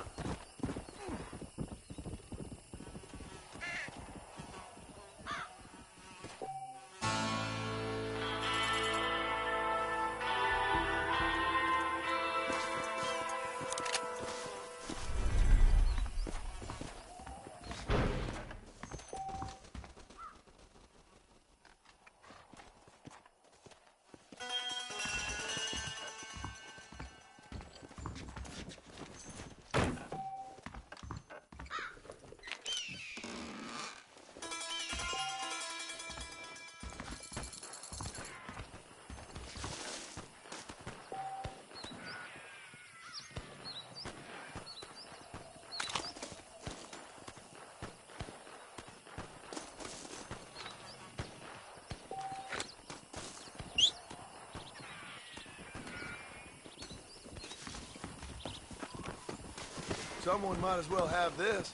[SPEAKER 5] Someone might as well have this.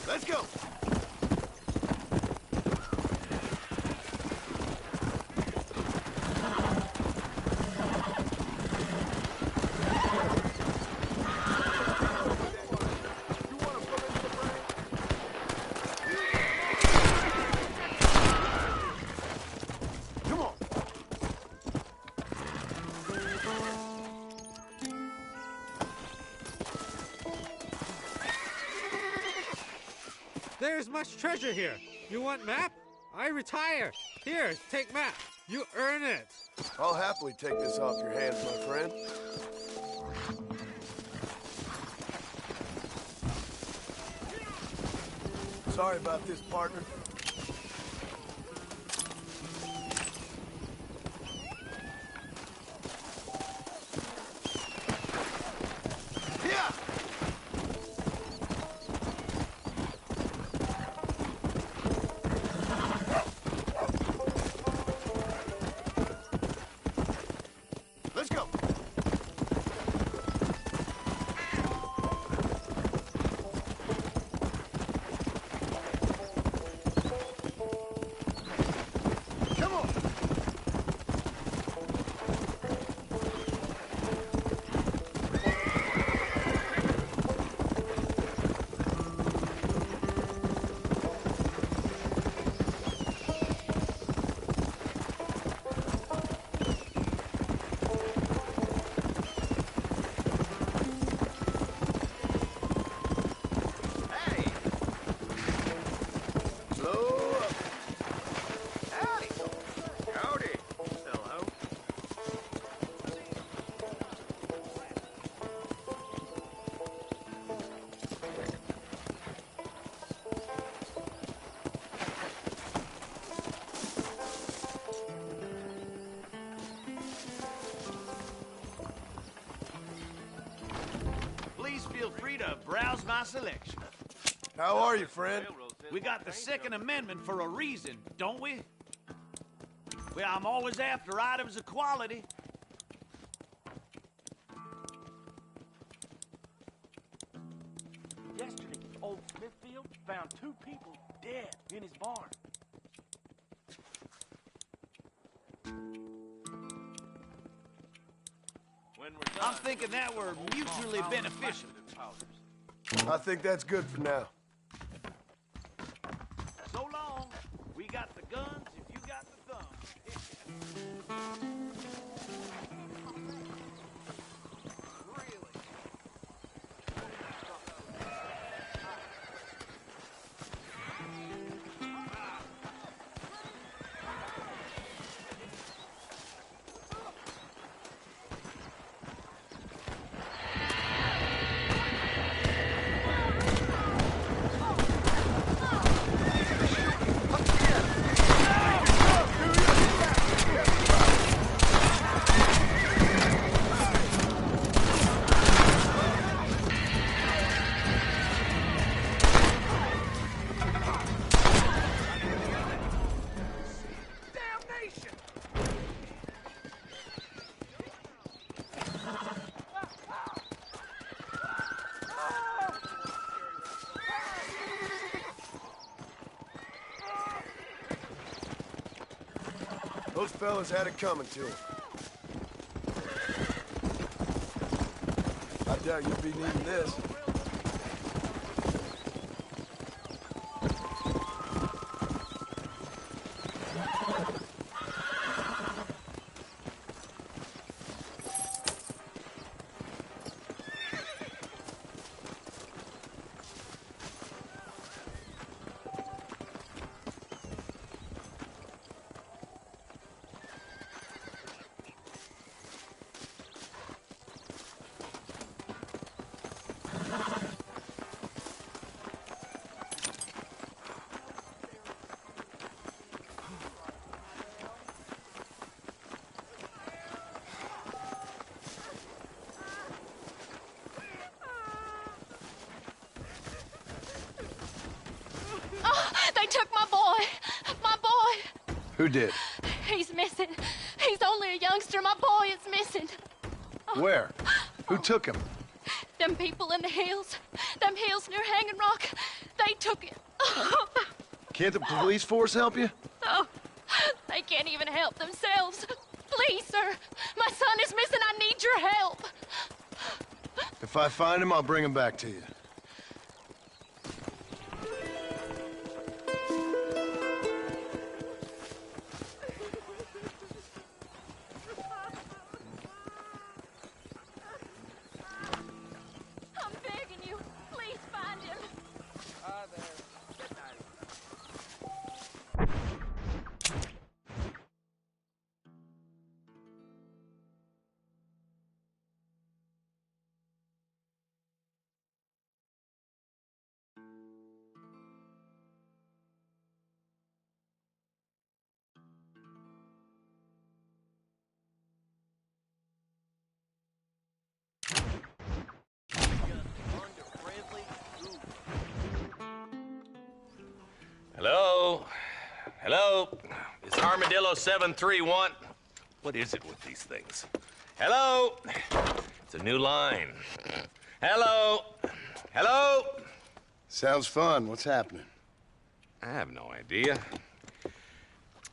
[SPEAKER 5] Let's go!
[SPEAKER 13] There's much treasure here. You want map? I retire. Here, take map. You earn it.
[SPEAKER 5] I'll happily take this off your hands, my friend. Sorry about this, partner.
[SPEAKER 14] selection.
[SPEAKER 5] How are you, friend?
[SPEAKER 14] We got the Second Amendment for a reason, don't we? Well, I'm always after items of quality.
[SPEAKER 15] Yesterday, old Smithfield found 2 people dead in his barn.
[SPEAKER 14] I'm thinking that we're mutually beneficial.
[SPEAKER 5] I think that's good for now.
[SPEAKER 14] So long. We got the guns if you got the thumbs.
[SPEAKER 5] Those fellas had it coming to them. I doubt you'll be needing this.
[SPEAKER 16] They took my boy! My boy!
[SPEAKER 5] Who did?
[SPEAKER 16] He's missing. He's only a youngster. My boy is missing.
[SPEAKER 5] Where? Who took him?
[SPEAKER 16] Them people in the hills. Them hills near Hanging Rock. They took him.
[SPEAKER 5] Can't the police force help you?
[SPEAKER 16] Oh, they can't even help themselves. Please, sir. My son is missing. I need your help.
[SPEAKER 5] If I find him, I'll bring him back to you.
[SPEAKER 16] I'm begging you. Please find him.
[SPEAKER 15] Hi there. Good night.
[SPEAKER 11] Hello? Hello? It's Armadillo 731. What is it with these things? Hello? It's a new line. Hello? Hello?
[SPEAKER 5] Sounds fun. What's happening?
[SPEAKER 11] I have no idea.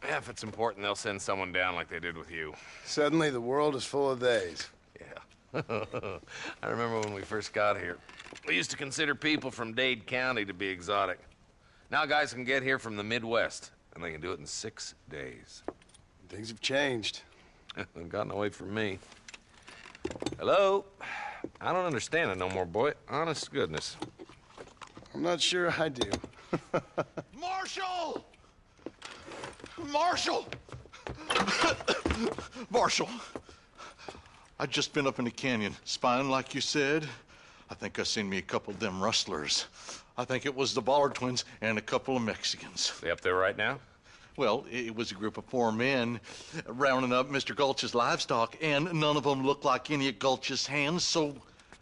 [SPEAKER 11] Yeah, if it's important, they'll send someone down like they did with you.
[SPEAKER 5] Suddenly, the world is full of theys.
[SPEAKER 11] Yeah. I remember when we first got here. We used to consider people from Dade County to be exotic. Now guys can get here from the Midwest, and they can do it in 6 days.
[SPEAKER 5] Things have changed.
[SPEAKER 11] They've gotten away from me. Hello? I don't understand it no more, boy. Honest to goodness.
[SPEAKER 5] I'm not sure I do.
[SPEAKER 17] Marshal! Marshal! Marshal! I just been up in the canyon, spying like you said. I think I seen me a couple of them rustlers. I think it was the Ballard twins and a couple of Mexicans.
[SPEAKER 11] They up there right now?
[SPEAKER 17] Well, it was a group of 4 men rounding up Mr. Gulch's livestock, and none of them looked like any of Gulch's hands, so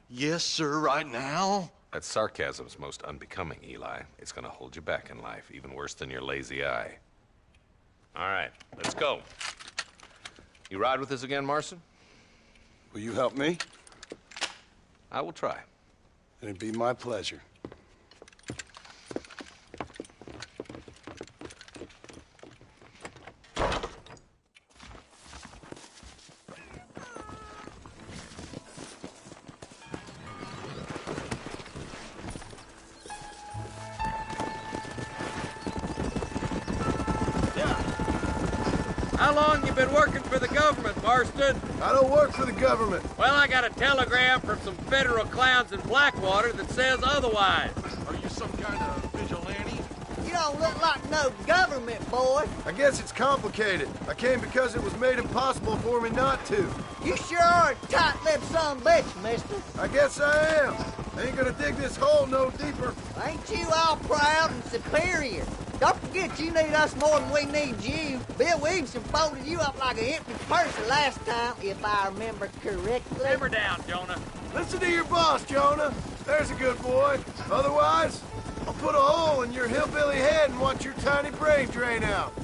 [SPEAKER 17] yes, sir, right now.
[SPEAKER 11] That sarcasm's most unbecoming, Eli. It's gonna hold you back in life, even worse than your lazy eye. All right, let's go. You ride with us again, Marston?
[SPEAKER 5] Will you help me?
[SPEAKER 11] I will try.
[SPEAKER 5] It'd be my pleasure.
[SPEAKER 9] How long you been working for the government, Marston?
[SPEAKER 5] I don't work for the government.
[SPEAKER 9] Well, I got a telegram from some federal clowns in Blackwater that says otherwise.
[SPEAKER 17] Are you some kind of vigilante?
[SPEAKER 2] You don't look like no government, boy.
[SPEAKER 5] I guess it's complicated. I came because it was made impossible for me not to.
[SPEAKER 2] You sure are a tight-lipped son bitch, mister.
[SPEAKER 5] I guess I am. I ain't gonna dig this hole no deeper.
[SPEAKER 2] Ain't you all proud and superior? Don't forget you need us more than we need you. Bill Williamson folded you up like an empty purse the last time, if I remember correctly.
[SPEAKER 9] Simmer down, Jonah.
[SPEAKER 5] Listen to your boss, Jonah. There's a good boy. Otherwise, I'll put a hole in your hillbilly head and watch your tiny brain drain out.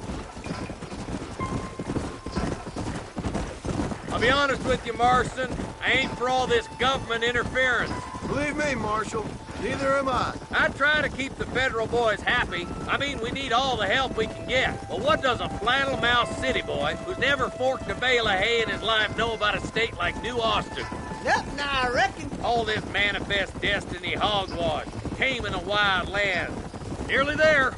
[SPEAKER 9] I'll be honest with you, Marston. I ain't for all this government interference.
[SPEAKER 5] Believe me, Marshal, neither am I.
[SPEAKER 9] I try to keep the federal boys happy. I mean, we need all the help we can get. But what does a flannel-mouthed city boy who's never forked a bale of hay in his life know about a state like New Austin?
[SPEAKER 2] Nothing, I reckon.
[SPEAKER 9] All this manifest destiny hogwash, taming a wild land. Nearly there.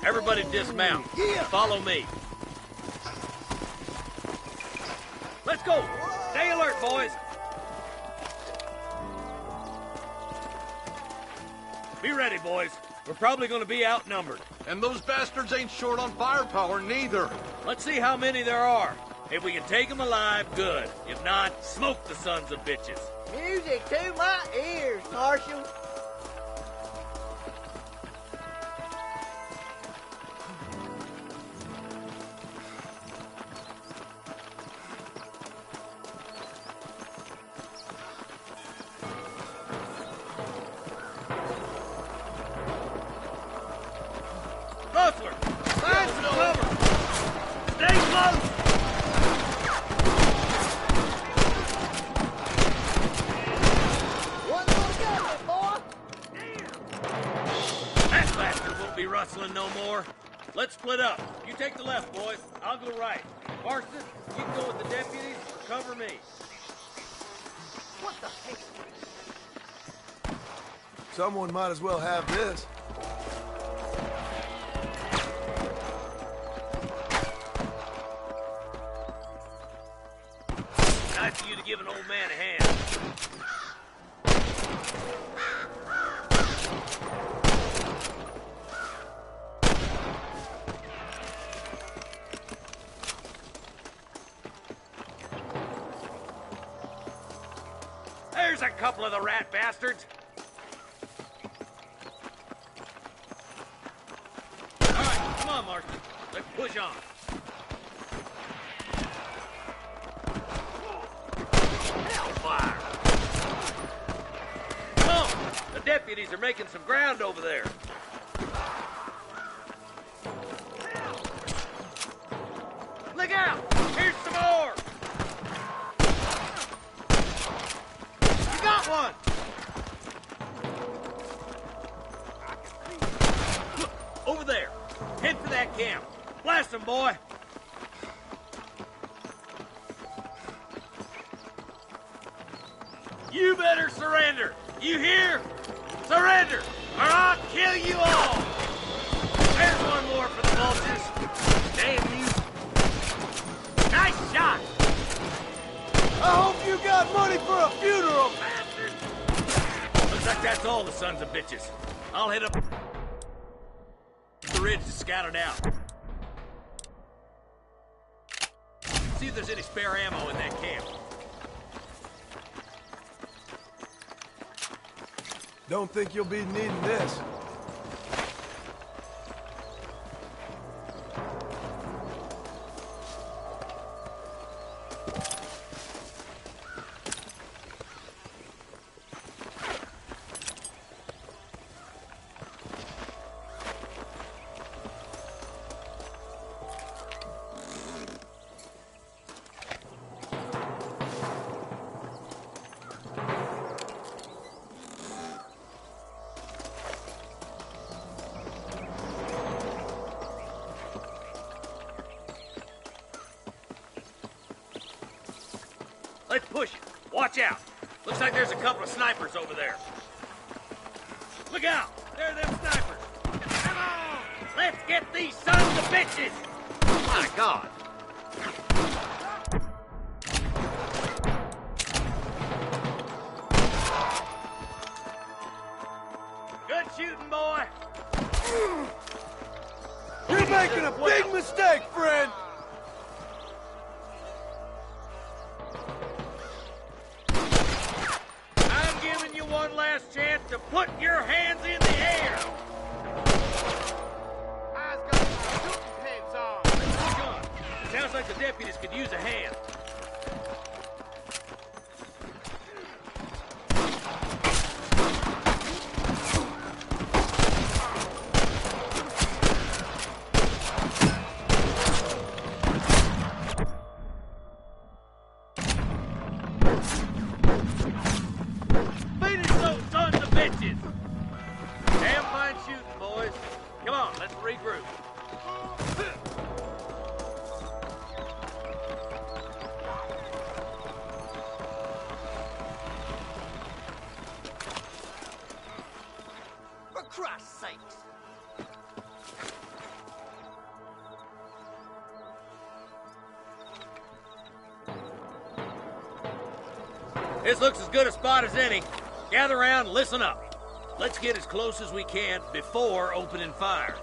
[SPEAKER 9] Everybody dismount.
[SPEAKER 2] Yeah.
[SPEAKER 9] Follow me. Let's go. Stay alert, boys. Be ready, boys. We're probably going to be outnumbered.
[SPEAKER 17] And those bastards ain't short on firepower, neither.
[SPEAKER 9] Let's see how many there are. If we can take them alive, good. If not, smoke the sons of bitches.
[SPEAKER 2] Music to my ears, Marshal.
[SPEAKER 9] Rustler, find some cover. Stay close.
[SPEAKER 2] One more gun, boy.
[SPEAKER 9] That bastard won't be rustling no more. Let's split up. You take the left, boys. I'll go right. Marston, you can go with the deputies or cover me.
[SPEAKER 2] What the heck?
[SPEAKER 5] Someone might as well have this.
[SPEAKER 9] Nice of you to give an old man a hand. There's a couple of the rat bastards. All right, come on, Marston. Let's push on. Hellfire! Come on! The deputies are making some ground over there. Look out! Here's some more! You got one! Look, over there. Head for that camp. Blast them, boy! You better surrender! You hear? Surrender, or I'll kill you all! There's one more for the vultures. Damn you. Nice shot!
[SPEAKER 5] I hope you got money for a funeral!
[SPEAKER 9] Bastard! Looks like that's all the sons of bitches. I'll head up the ridge to scout it out. See if there's any spare ammo in that camp.
[SPEAKER 5] Don't think you'll be needing this.
[SPEAKER 9] Let's push it. Watch out. Looks like there's a couple of snipers over there. Look out! There are them snipers. Come on! Let's get these sons of bitches! My God! Good shooting, boy.
[SPEAKER 5] You're making a big mistake, friend!
[SPEAKER 9] I'm giving you one last chance to put your hands in the air.
[SPEAKER 15] I've got my shooting pants on.
[SPEAKER 9] Push on. Sounds like the deputies could use a hand. Finish those sons of bitches! Damn fine shooting, boys. Come on, let's regroup.
[SPEAKER 2] For Christ's sakes.
[SPEAKER 9] This looks as good a spot as any. Gather around and listen up. Let's get as close as we can before opening fire.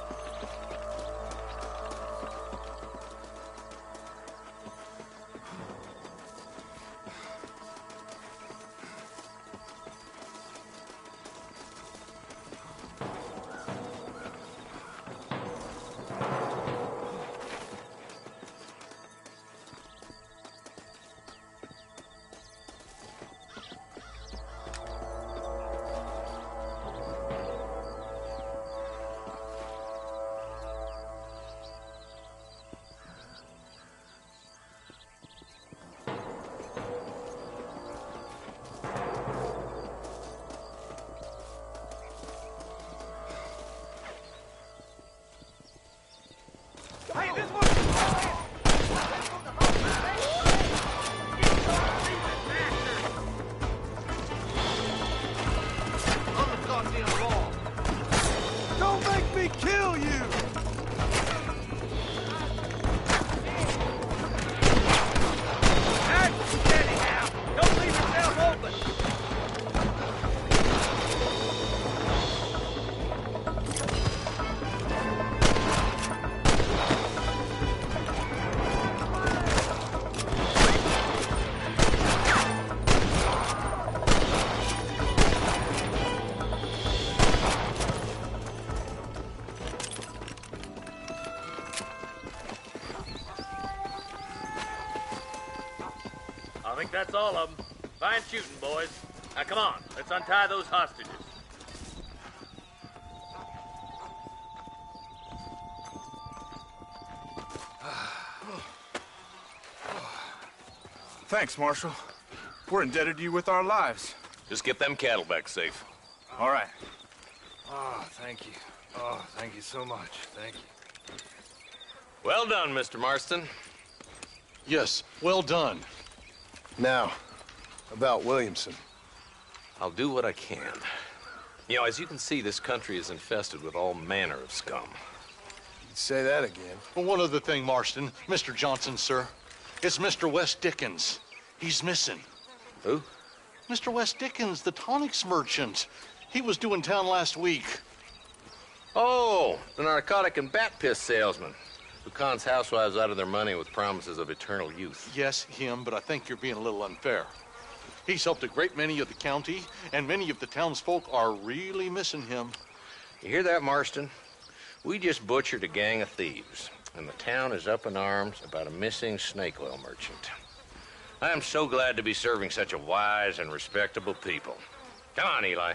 [SPEAKER 15] Hey, this one!
[SPEAKER 17] On the goddamn wall.
[SPEAKER 5] Don't make me kill you!
[SPEAKER 9] Steady now. Don't leave yourself open. I think that's all of them. Fine shooting, boys. Now come on, let's untie those hostages.
[SPEAKER 18] Thanks, Marshal. We're indebted to you with our lives.
[SPEAKER 11] Just get them cattle back safe.
[SPEAKER 18] All right.
[SPEAKER 5] Oh, thank you. Oh, thank you so much. Thank you.
[SPEAKER 11] Well done, Mr. Marston.
[SPEAKER 17] Yes, well done.
[SPEAKER 5] Now, about Williamson.
[SPEAKER 11] I'll do what I can. You know, as you can see, this country is infested with all manner of scum.
[SPEAKER 5] Say that again.
[SPEAKER 17] Well, one other thing, Marston. Mr. Johnson, sir. It's Mr. West Dickens. He's missing.
[SPEAKER 11] Who?
[SPEAKER 17] Mr. West Dickens, the tonics merchant. He was due in town last week.
[SPEAKER 11] Oh, the narcotic and bat piss salesman who cons housewives out of their money with promises of eternal youth.
[SPEAKER 17] Yes, him, but I think you're being a little unfair. He's helped a great many of the county, and many of the townsfolk are really missing him.
[SPEAKER 11] You hear that, Marston? We just butchered a gang of thieves, and the town is up in arms about a missing snake oil merchant. I am so glad to be serving such a wise and respectable people. Come on, Eli.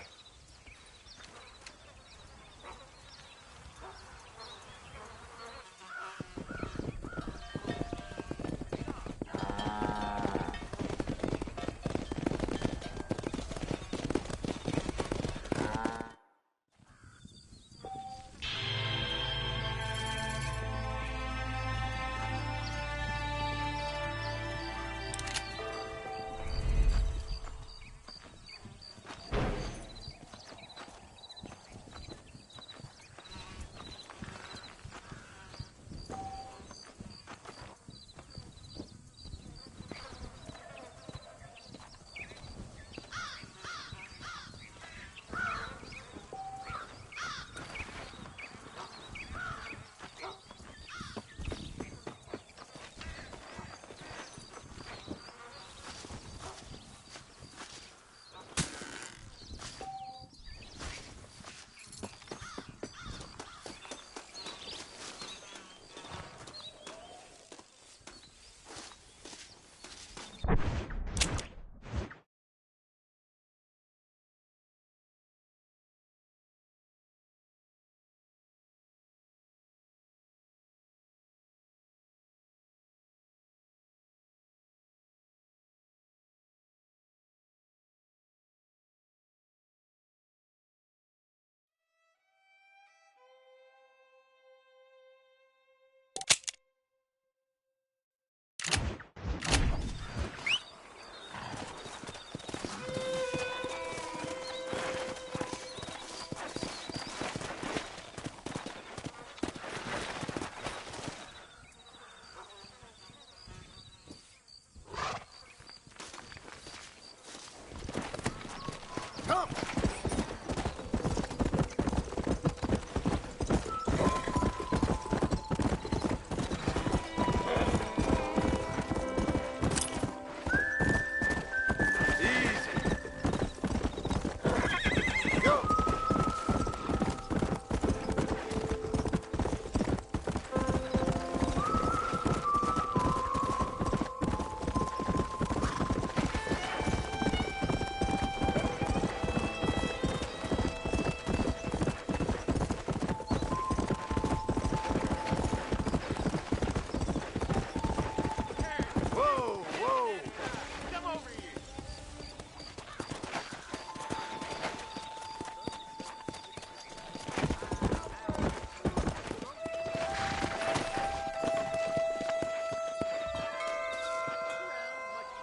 [SPEAKER 5] Come!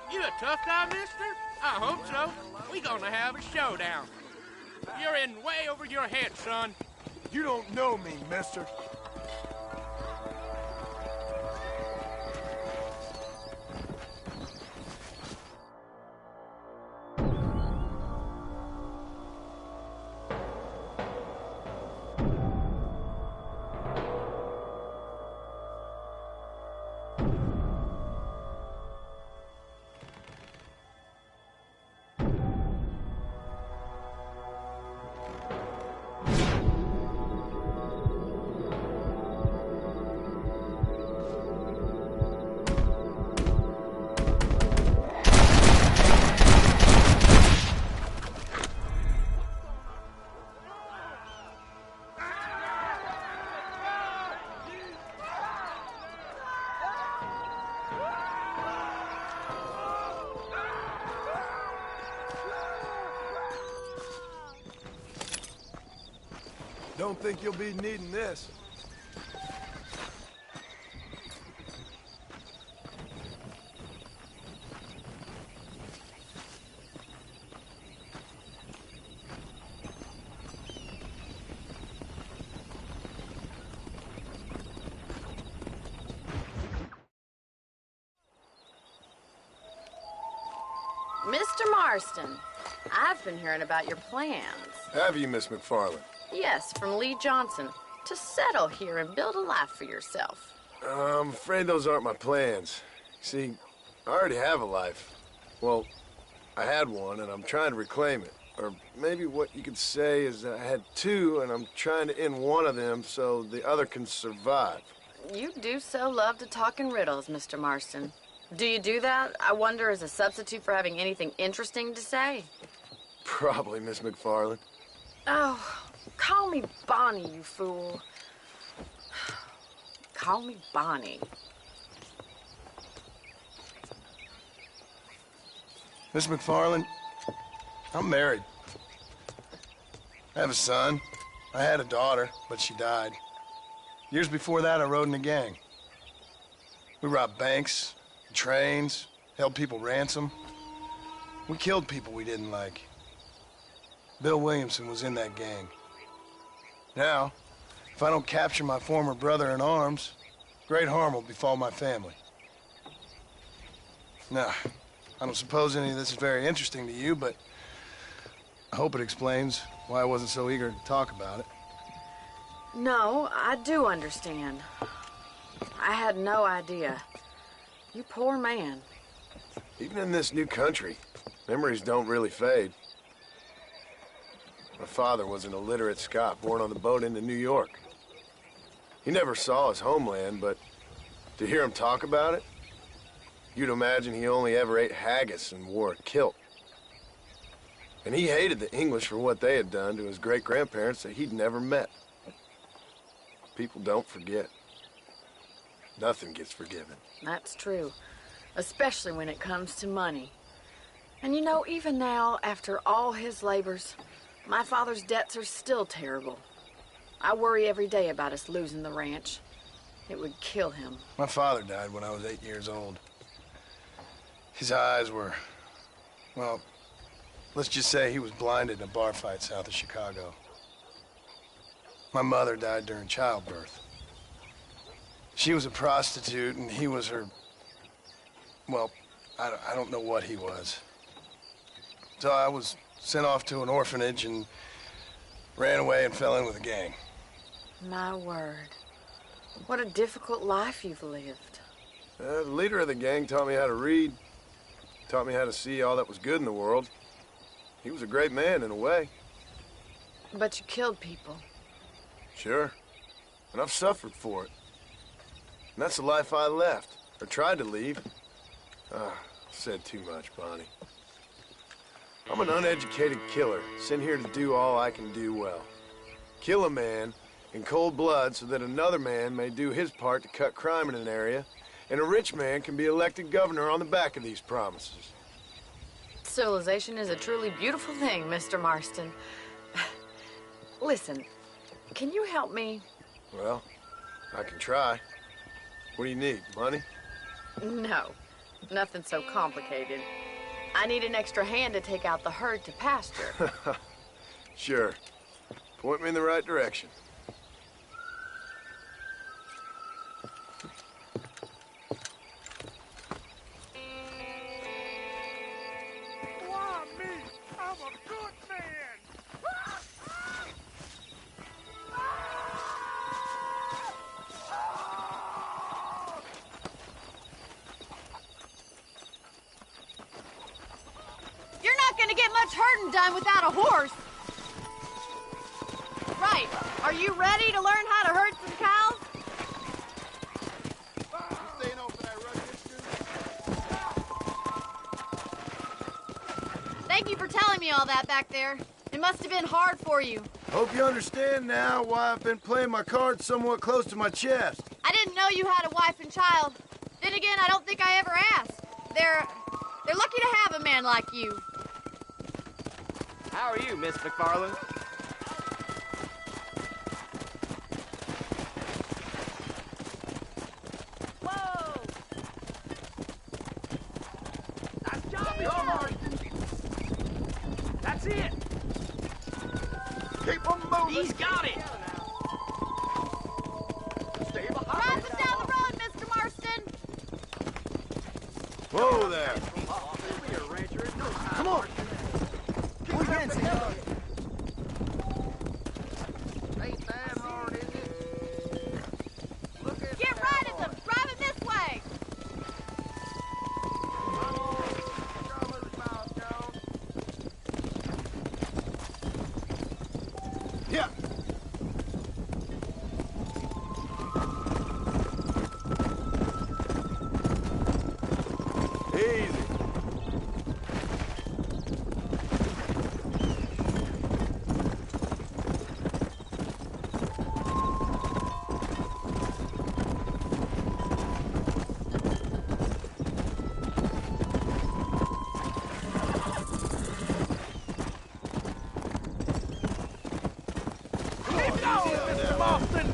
[SPEAKER 19] You a tough guy, mister? I hope so. We gonna have a showdown. You're in way over your head, son.
[SPEAKER 5] You don't know me, mister. Don't think you'll be needing this.
[SPEAKER 8] Mr. Marston, I've been hearing about your plans.
[SPEAKER 5] Have you, Miss McFarland?
[SPEAKER 8] Yes, from Lee Johnson, to settle here and build a life for yourself.
[SPEAKER 5] I'm afraid those aren't my plans. See, I already have a life. Well, I had one, and I'm trying to reclaim it. Or maybe what you could say is that I had two, and I'm trying to end one of them so the other can survive.
[SPEAKER 8] You do so love to talk in riddles, Mr. Marston. Do you do that, I wonder, as a substitute for having anything interesting to say?
[SPEAKER 5] Probably, Miss McFarland.
[SPEAKER 8] Oh, call me Bonnie, you fool. Call me Bonnie.
[SPEAKER 5] Miss McFarland, I'm married. I have a son. I had a daughter, but she died. Years before that, I rode in a gang. We robbed banks, trains, held people ransom. We killed people we didn't like. Bill Williamson was in that gang. Now, if I don't capture my former brother in arms, great harm will befall my family. Now, I don't suppose any of this is very interesting to you, but I hope it explains why I wasn't so eager to talk about it.
[SPEAKER 8] No, I do understand. I had no idea. You poor man.
[SPEAKER 5] Even in this new country, memories don't really fade. My father was an illiterate Scot born on the boat into New York. He never saw his homeland, but to hear him talk about it, you'd imagine he only ever ate haggis and wore a kilt. And he hated the English for what they had done to his great-grandparents that he'd never met. People don't forget. Nothing gets forgiven.
[SPEAKER 8] That's true, especially when it comes to money. And you know, even now, after all his labors, my father's debts are still terrible. I worry every day about us losing the ranch. It would kill him.
[SPEAKER 5] My father died when I was 8 years old. His eyes were, well, let's just say he was blinded in a bar fight south of Chicago. My mother died during childbirth. She was a prostitute, and he was her, well, I don't know what he was. So I was Sent off to an orphanage and ran away and fell in with a gang.
[SPEAKER 8] My word. What a difficult life you've lived.
[SPEAKER 20] The leader of the gang taught me how to read. Taught me how to see all that was good in the world. He was a great man in a way.
[SPEAKER 8] But you killed people.
[SPEAKER 20] Sure. And I've suffered for it. And that's the life I left, or tried to leave. Said too much, Bonnie. I'm an uneducated killer, sent here to do all I can do well. Kill a man in cold blood so that another man may do his part to cut crime in an area, and a rich man can be elected governor on the back of these promises.
[SPEAKER 8] Civilization is a truly beautiful thing, Mr. Marston. Listen, can you help me?
[SPEAKER 20] Well, I can try. What do you need, money?
[SPEAKER 8] No, nothing so complicated. I need an extra hand to take out the herd to pasture.
[SPEAKER 20] Sure. Point me in the right direction.
[SPEAKER 15] Why me? I'm a good man.
[SPEAKER 8] You're not gonna get much herding done without a horse. Right. Are you ready to learn how to herd some cows? Thank you for telling me all that back there. It must have been hard for you.
[SPEAKER 20] Hope you understand now why I've been playing my cards somewhat close to my chest.
[SPEAKER 8] I didn't know you had a wife and child. Then again, I don't think I ever asked. They're lucky to have a man like you.
[SPEAKER 21] How are you, Miss McFarland?
[SPEAKER 15] Whoa! Nice job, Mr. Marston. That's it.
[SPEAKER 20] Keep them moving.
[SPEAKER 15] He's got it.
[SPEAKER 20] Stay
[SPEAKER 8] Drive us down the road, Mr. Marston.
[SPEAKER 20] Whoa there.
[SPEAKER 15] Come on.
[SPEAKER 20] We can see.
[SPEAKER 8] Get right at them. Drive it this way.
[SPEAKER 20] Yeah. Easy.
[SPEAKER 15] Keep going, Mr. Marston.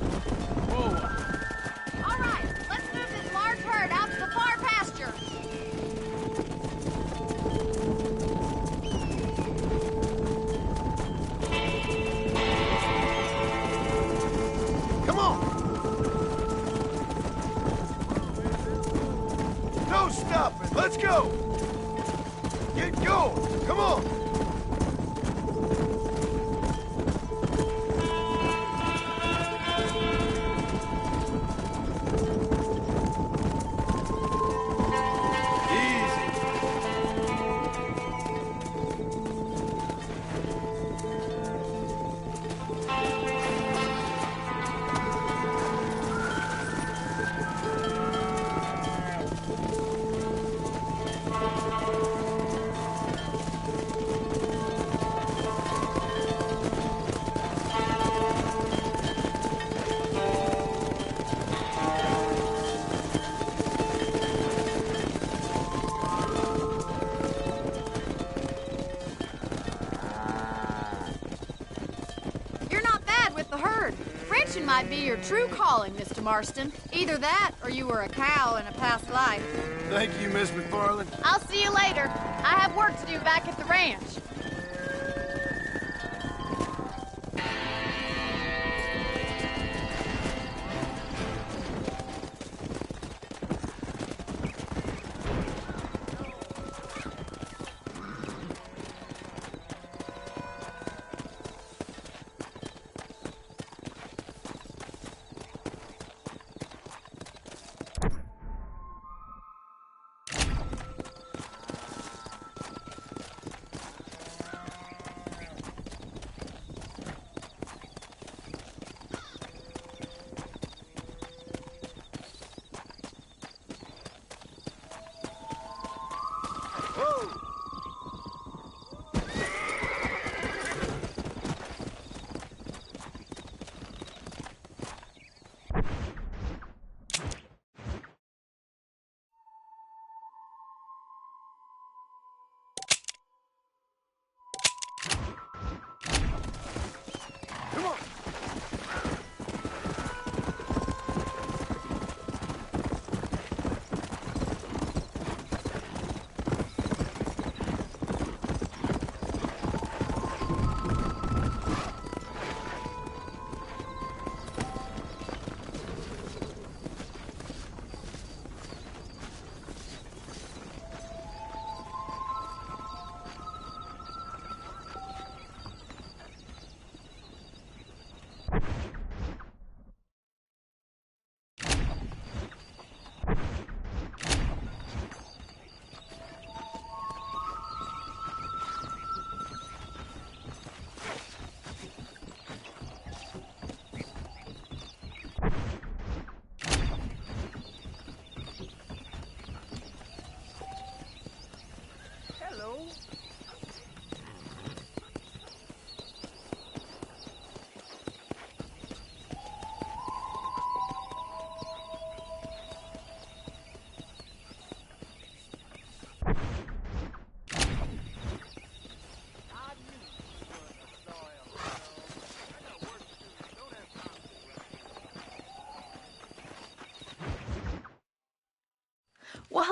[SPEAKER 8] All right, let's move this large herd out to the far pasture.
[SPEAKER 20] Come on. No stopping. Let's go. Get going. Come on. Easy.
[SPEAKER 8] You're not bad with the herd. Ranching might be your true calling, Mr. Marston. Either that, or you were a cow in a past life.
[SPEAKER 20] Thank you, Miss McFarland.
[SPEAKER 8] I'll see you later. I have work to do back at the ranch.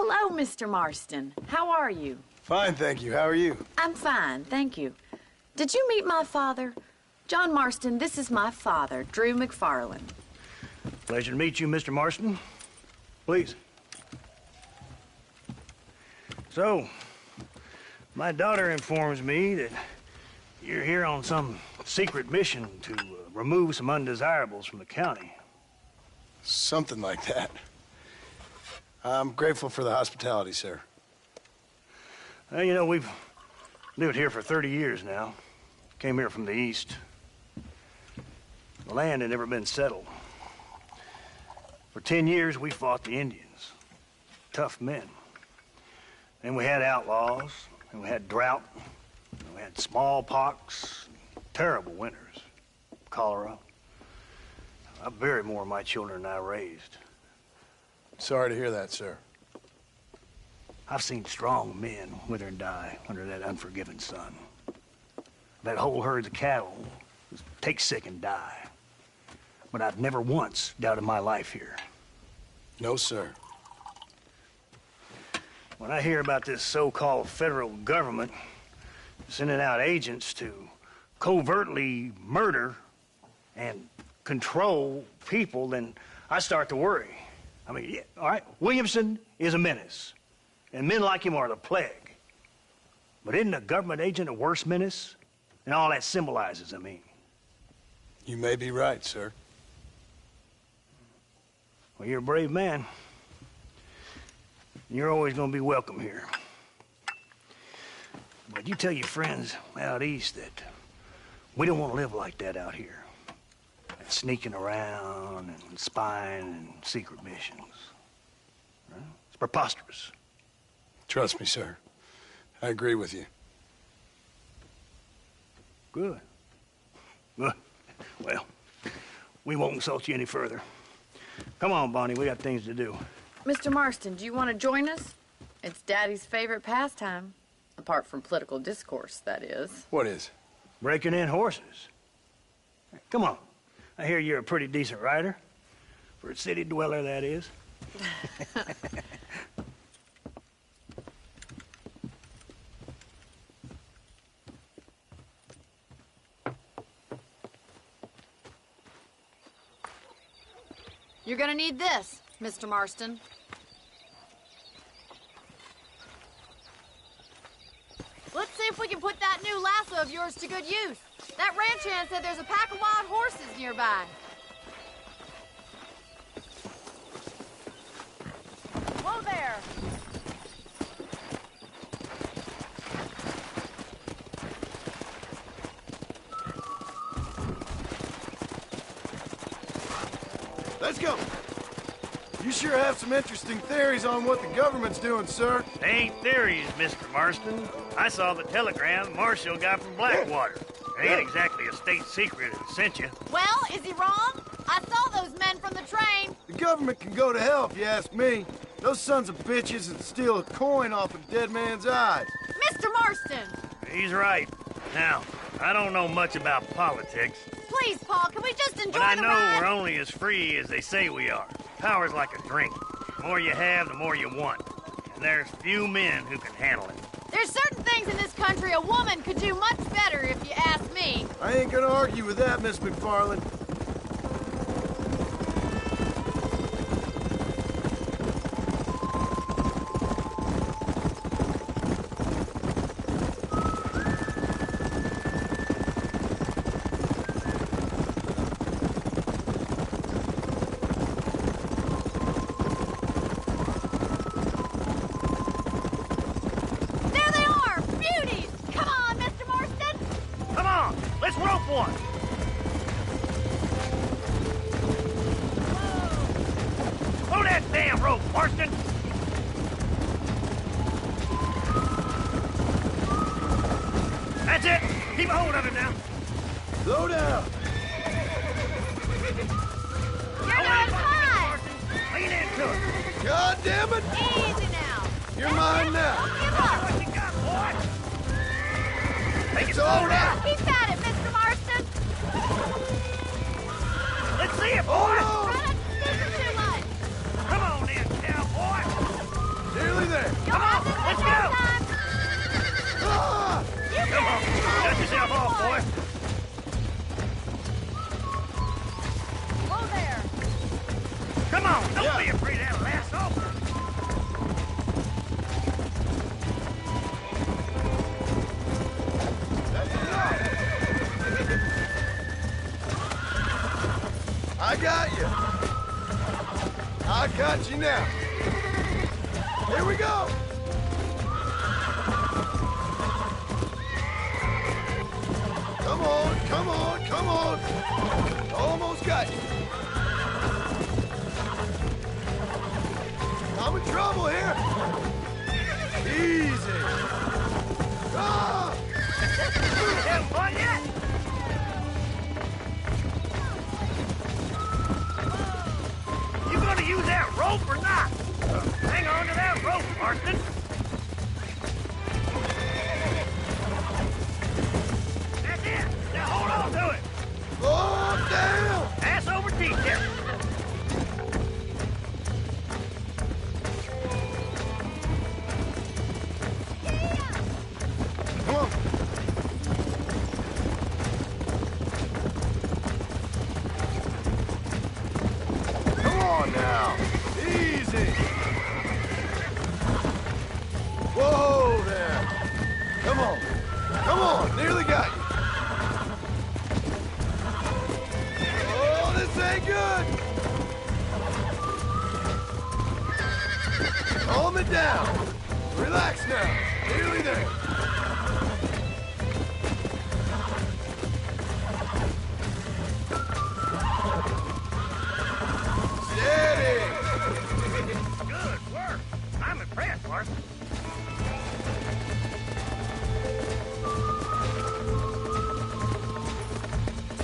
[SPEAKER 8] hello, Mr. Marston. How are you?
[SPEAKER 5] Fine, thank you. How are you?
[SPEAKER 8] I'm fine, thank you. Did you meet my father? John Marston, this is my father, Drew McFarland.
[SPEAKER 21] Pleasure to meet you, Mr. Marston. Please. So, my daughter informs me that you're here on some secret mission to remove some undesirables from the county.
[SPEAKER 5] Something like that. I'm grateful for the hospitality, sir.
[SPEAKER 21] Well, you know, we've lived here for 30 years now. Came here from the east. The land had never been settled. For 10 years, we fought the Indians. Tough men. Then we had outlaws, and we had drought, and we had smallpox, terrible winters, cholera. I buried more of my children than I raised.
[SPEAKER 5] Sorry to hear that, sir.
[SPEAKER 21] I've seen strong men wither and die under that unforgiving sun. That whole herds of cattle take sick and die. But I've never once doubted my life here.
[SPEAKER 5] No, sir.
[SPEAKER 21] When I hear about this so-called federal government sending out agents to covertly murder and control people, then I start to worry. I mean, yeah, all right, Williamson is a menace, and men like him are the plague. But isn't a government agent a worse menace? And all that symbolizes, I mean.
[SPEAKER 5] You may be right, sir.
[SPEAKER 21] Well, you're a brave man. You're always going to be welcome here. But you tell your friends out east that we don't want to live like that out here. Sneaking around and spying and secret missions. Right? It's preposterous.
[SPEAKER 5] Trust me, sir. I agree with you.
[SPEAKER 21] Good. Good. Well, we won't insult you any further. Come on, Bonnie, we got things to do.
[SPEAKER 8] Mr. Marston, do you want to join us? It's Daddy's favorite pastime. Apart from political discourse, that is.
[SPEAKER 5] What is?
[SPEAKER 21] Breaking in horses. Come on. I hear you're a pretty decent rider. For a city dweller, that is.
[SPEAKER 8] You're gonna need this, Mr. Marston.
[SPEAKER 22] Let's see if we can put that new lasso of yours to good use. That ranch hand said there's a pack of wild horses nearby. Whoa there!
[SPEAKER 20] Let's go. You sure have some interesting theories on what the government's doing, sir.
[SPEAKER 21] They ain't theories, Mr. Marston. I saw the telegram Marshall got from Blackwater. It ain't exactly a state secret that sent you.
[SPEAKER 22] Well, is he wrong? I saw those men from the train.
[SPEAKER 20] The government can go to hell if you ask me. Those sons of bitches that steal a coin off a dead man's eyes.
[SPEAKER 22] Mr. Marston!
[SPEAKER 21] He's right. Now, I don't know much about politics.
[SPEAKER 22] Please, Paul, can we just enjoy
[SPEAKER 21] But I
[SPEAKER 22] the
[SPEAKER 21] know
[SPEAKER 22] ride?
[SPEAKER 21] we're only as free as they say we are. Power's like a drink. The more you have, the more you want. And there's few men who can handle it.
[SPEAKER 22] There's certain things in this country a woman could do much better, if you ask me.
[SPEAKER 20] I ain't gonna argue with that, Miss McFarland.
[SPEAKER 22] There they are! Beauties! Come on, Mr. Marston!
[SPEAKER 21] Come on, let's rope one. Pull that damn rope, Marston. That's it. Keep a hold of it now.
[SPEAKER 20] Slow down.
[SPEAKER 22] You're doing fine!
[SPEAKER 21] Lean into it.
[SPEAKER 20] God damn it!
[SPEAKER 22] Easy now!
[SPEAKER 20] You're mine now.
[SPEAKER 22] Don't give up!
[SPEAKER 21] What you got, boy? Take it
[SPEAKER 20] It's
[SPEAKER 21] slow
[SPEAKER 20] all
[SPEAKER 21] down.
[SPEAKER 20] right.
[SPEAKER 22] Keep at it, Mr. Marston!
[SPEAKER 21] Let's see it, boy.
[SPEAKER 20] Hold on.
[SPEAKER 22] Try not to scissor too much!
[SPEAKER 21] Come on in, cowboy.
[SPEAKER 20] Nearly there!
[SPEAKER 22] Come on, let's go!
[SPEAKER 20] Ah!
[SPEAKER 21] Come on, dust yourself off, boy.
[SPEAKER 22] Whoa there!
[SPEAKER 21] Come on, don't be afraid of that lasso.
[SPEAKER 20] I got you. I got you now. Here we go. Come on, come on, come on. Almost got you. I'm in trouble here. Easy. Ah!
[SPEAKER 21] Having fun yet? You gonna use that rope or not? Hang on to that rope, Marston. That's it. Now hold on to it.
[SPEAKER 20] Oh, damn!
[SPEAKER 21] Ass over teeth there.
[SPEAKER 20] Come on. Come on now. Easy. Whoa there. Come on. Come on. Nearly got you. Oh, this ain't good. Calm it down. Relax now. Nearly there. Steady.
[SPEAKER 21] Good work. I'm impressed, Marston.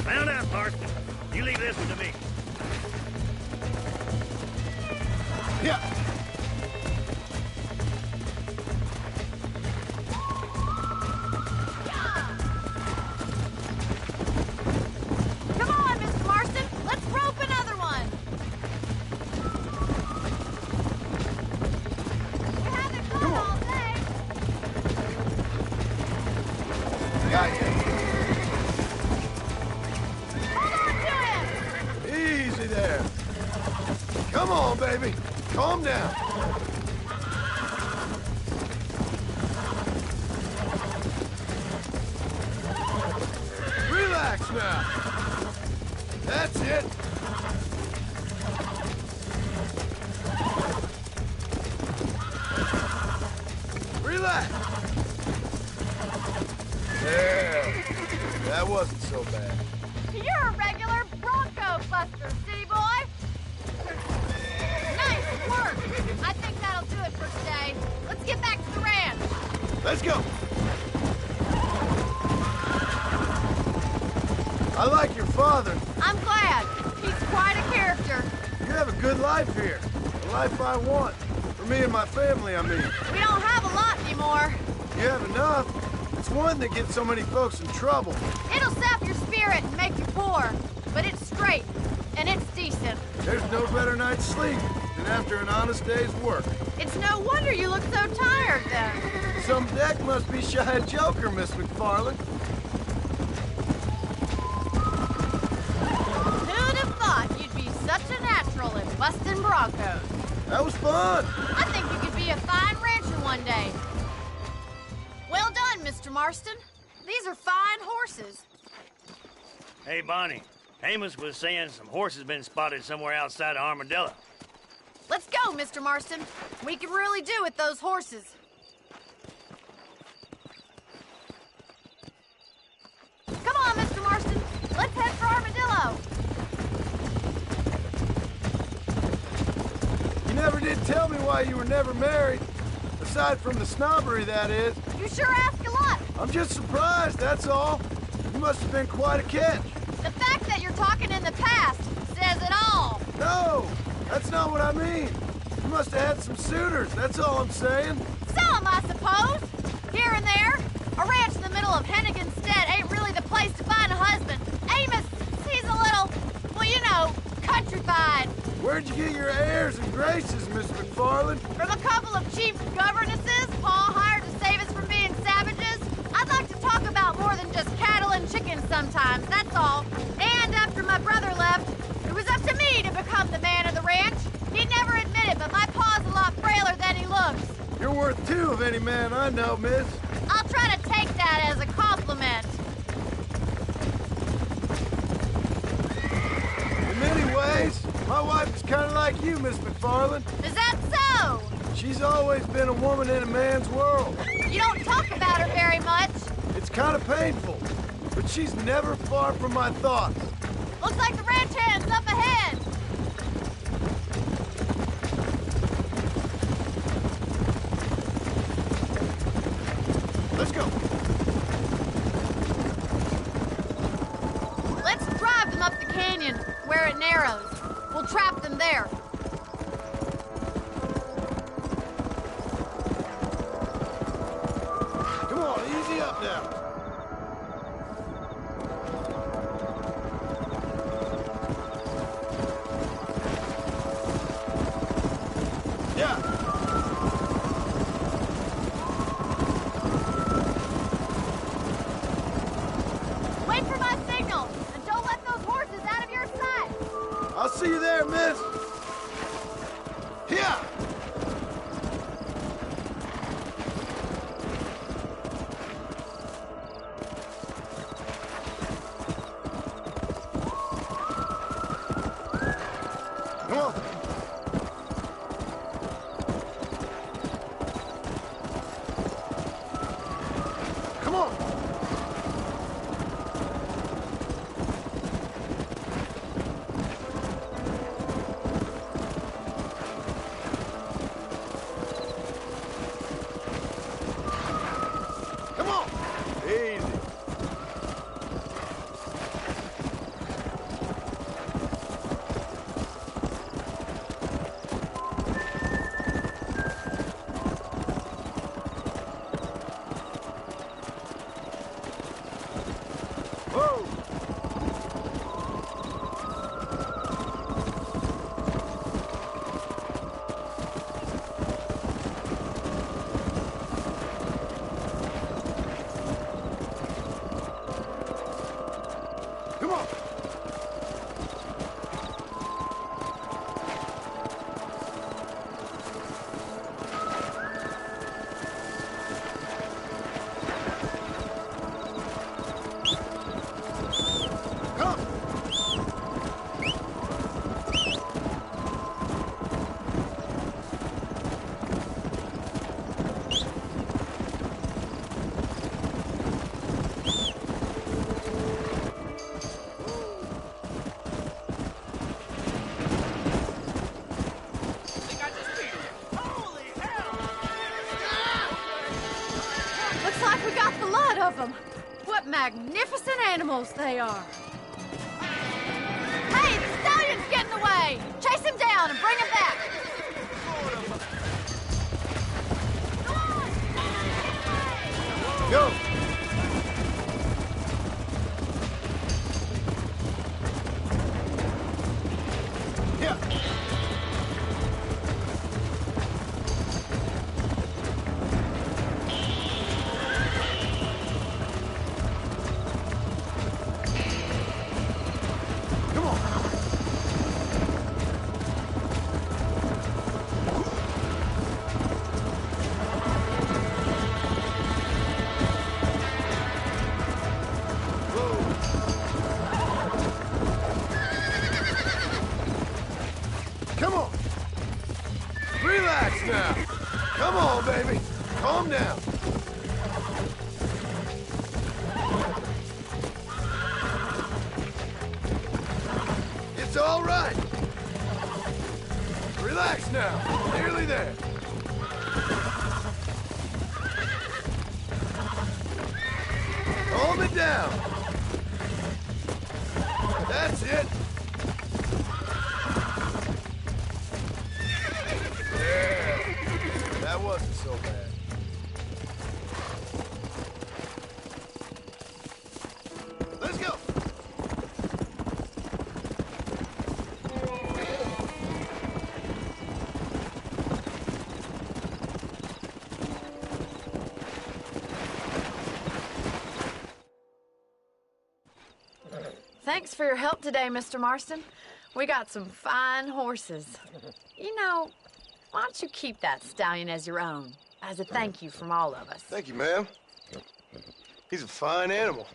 [SPEAKER 21] Found out, Marston. You leave this one to me.
[SPEAKER 20] Yeah.
[SPEAKER 22] Come on, Mr. Marston. Let's rope another one. We haven't fun all day.
[SPEAKER 20] Got you.
[SPEAKER 22] Hold on to him.
[SPEAKER 20] Easy there. Come on, baby. Calm down. Relax now. That's it. Relax. There. That wasn't so bad.
[SPEAKER 22] You're a regular Bronco buster, city boy. Nice work. I think that'll do it for today. Let's get back to the ranch.
[SPEAKER 20] Let's go. I like your father.
[SPEAKER 22] I'm glad. He's quite a character.
[SPEAKER 20] You have a good life here. The life I want. For me and my family, I mean.
[SPEAKER 22] We don't have a lot anymore.
[SPEAKER 20] You have enough. It's one that gets so many folks in trouble.
[SPEAKER 22] It'll sap your spirit and make you poor. But it's straight. And it's decent.
[SPEAKER 20] There's no better night's sleep than after an honest day's work.
[SPEAKER 22] It's no wonder you look so tired, then.
[SPEAKER 20] Some deck must be shy of Joker, Miss McFarland.
[SPEAKER 22] Who'd have thought you'd be such a natural at busting Broncos?
[SPEAKER 20] That was fun.
[SPEAKER 22] I think you could be a fine rancher one day. Well done, Mr. Marston. These are fine horses.
[SPEAKER 21] Hey, Bonnie. Amos was saying some horses been spotted somewhere outside of Armadillo.
[SPEAKER 22] Let's go, Mr. Marston. We can really do with those horses. Come on, Mr. Marston. Let's head for Armadillo.
[SPEAKER 20] You never did tell me why you were never married. Aside from the snobbery, that is.
[SPEAKER 22] You sure ask a lot.
[SPEAKER 20] I'm just surprised, that's all. You must have been quite a catch.
[SPEAKER 22] The fact that you're talking in the past says it all.
[SPEAKER 20] No, that's not what I mean. You must have had some suitors, that's all I'm saying.
[SPEAKER 22] Some, I suppose. Here and there. A ranch in the middle of Hennigan's Stead ain't really the place to find a husband. Amos, he's a little, well, you know, countrified.
[SPEAKER 20] Where'd you get your airs and graces, Miss McFarland?
[SPEAKER 22] From a couple of cheap governesses Paul hired to save us from being savages. I'd like to talk about more than just cattle and chickens sometimes, that's all. And after my brother left, it was up to me to become the man of the ranch. He'd never admit it, but my paw's a lot frailer than he looks.
[SPEAKER 20] You're worth two of any man I know, miss.
[SPEAKER 22] I'll try to take that as a compliment.
[SPEAKER 20] In many ways, my wife is kind of like you, Miss McFarland.
[SPEAKER 22] Is that so?
[SPEAKER 20] She's always been a woman in a man's world.
[SPEAKER 22] You don't talk about her very much.
[SPEAKER 20] It's kind of painful, but she's never far from my thoughts.
[SPEAKER 22] Looks like the ranch hand's up ahead.
[SPEAKER 20] Let's go.
[SPEAKER 22] Let's drive them up the canyon, where it narrows. We'll trap them there.
[SPEAKER 20] Come on, easy up now. Yeah.
[SPEAKER 22] Wait for my signal, and don't let those horses out of your sight.
[SPEAKER 20] I'll see you there, miss. Here. Come on. Come on. Come on. Easy. Whoa. Come on. Come.
[SPEAKER 22] Looks like we got the lot of them. What magnificent animals they are. Hey, the stallion's getting away. Chase him down and bring him back.
[SPEAKER 20] Go. Yeah. Come on. Come on. Relax now. Come on, baby. Calm down. It's all right. Relax now. Nearly there. Calm it down. That's it. Yeah. That wasn't so bad. Let's go.
[SPEAKER 8] Thanks for your help today, Mr. Marston. We got some fine horses. You know, why don't you keep that stallion as your own, as a thank you from all of us?
[SPEAKER 5] Thank you, ma'am. He's a fine animal.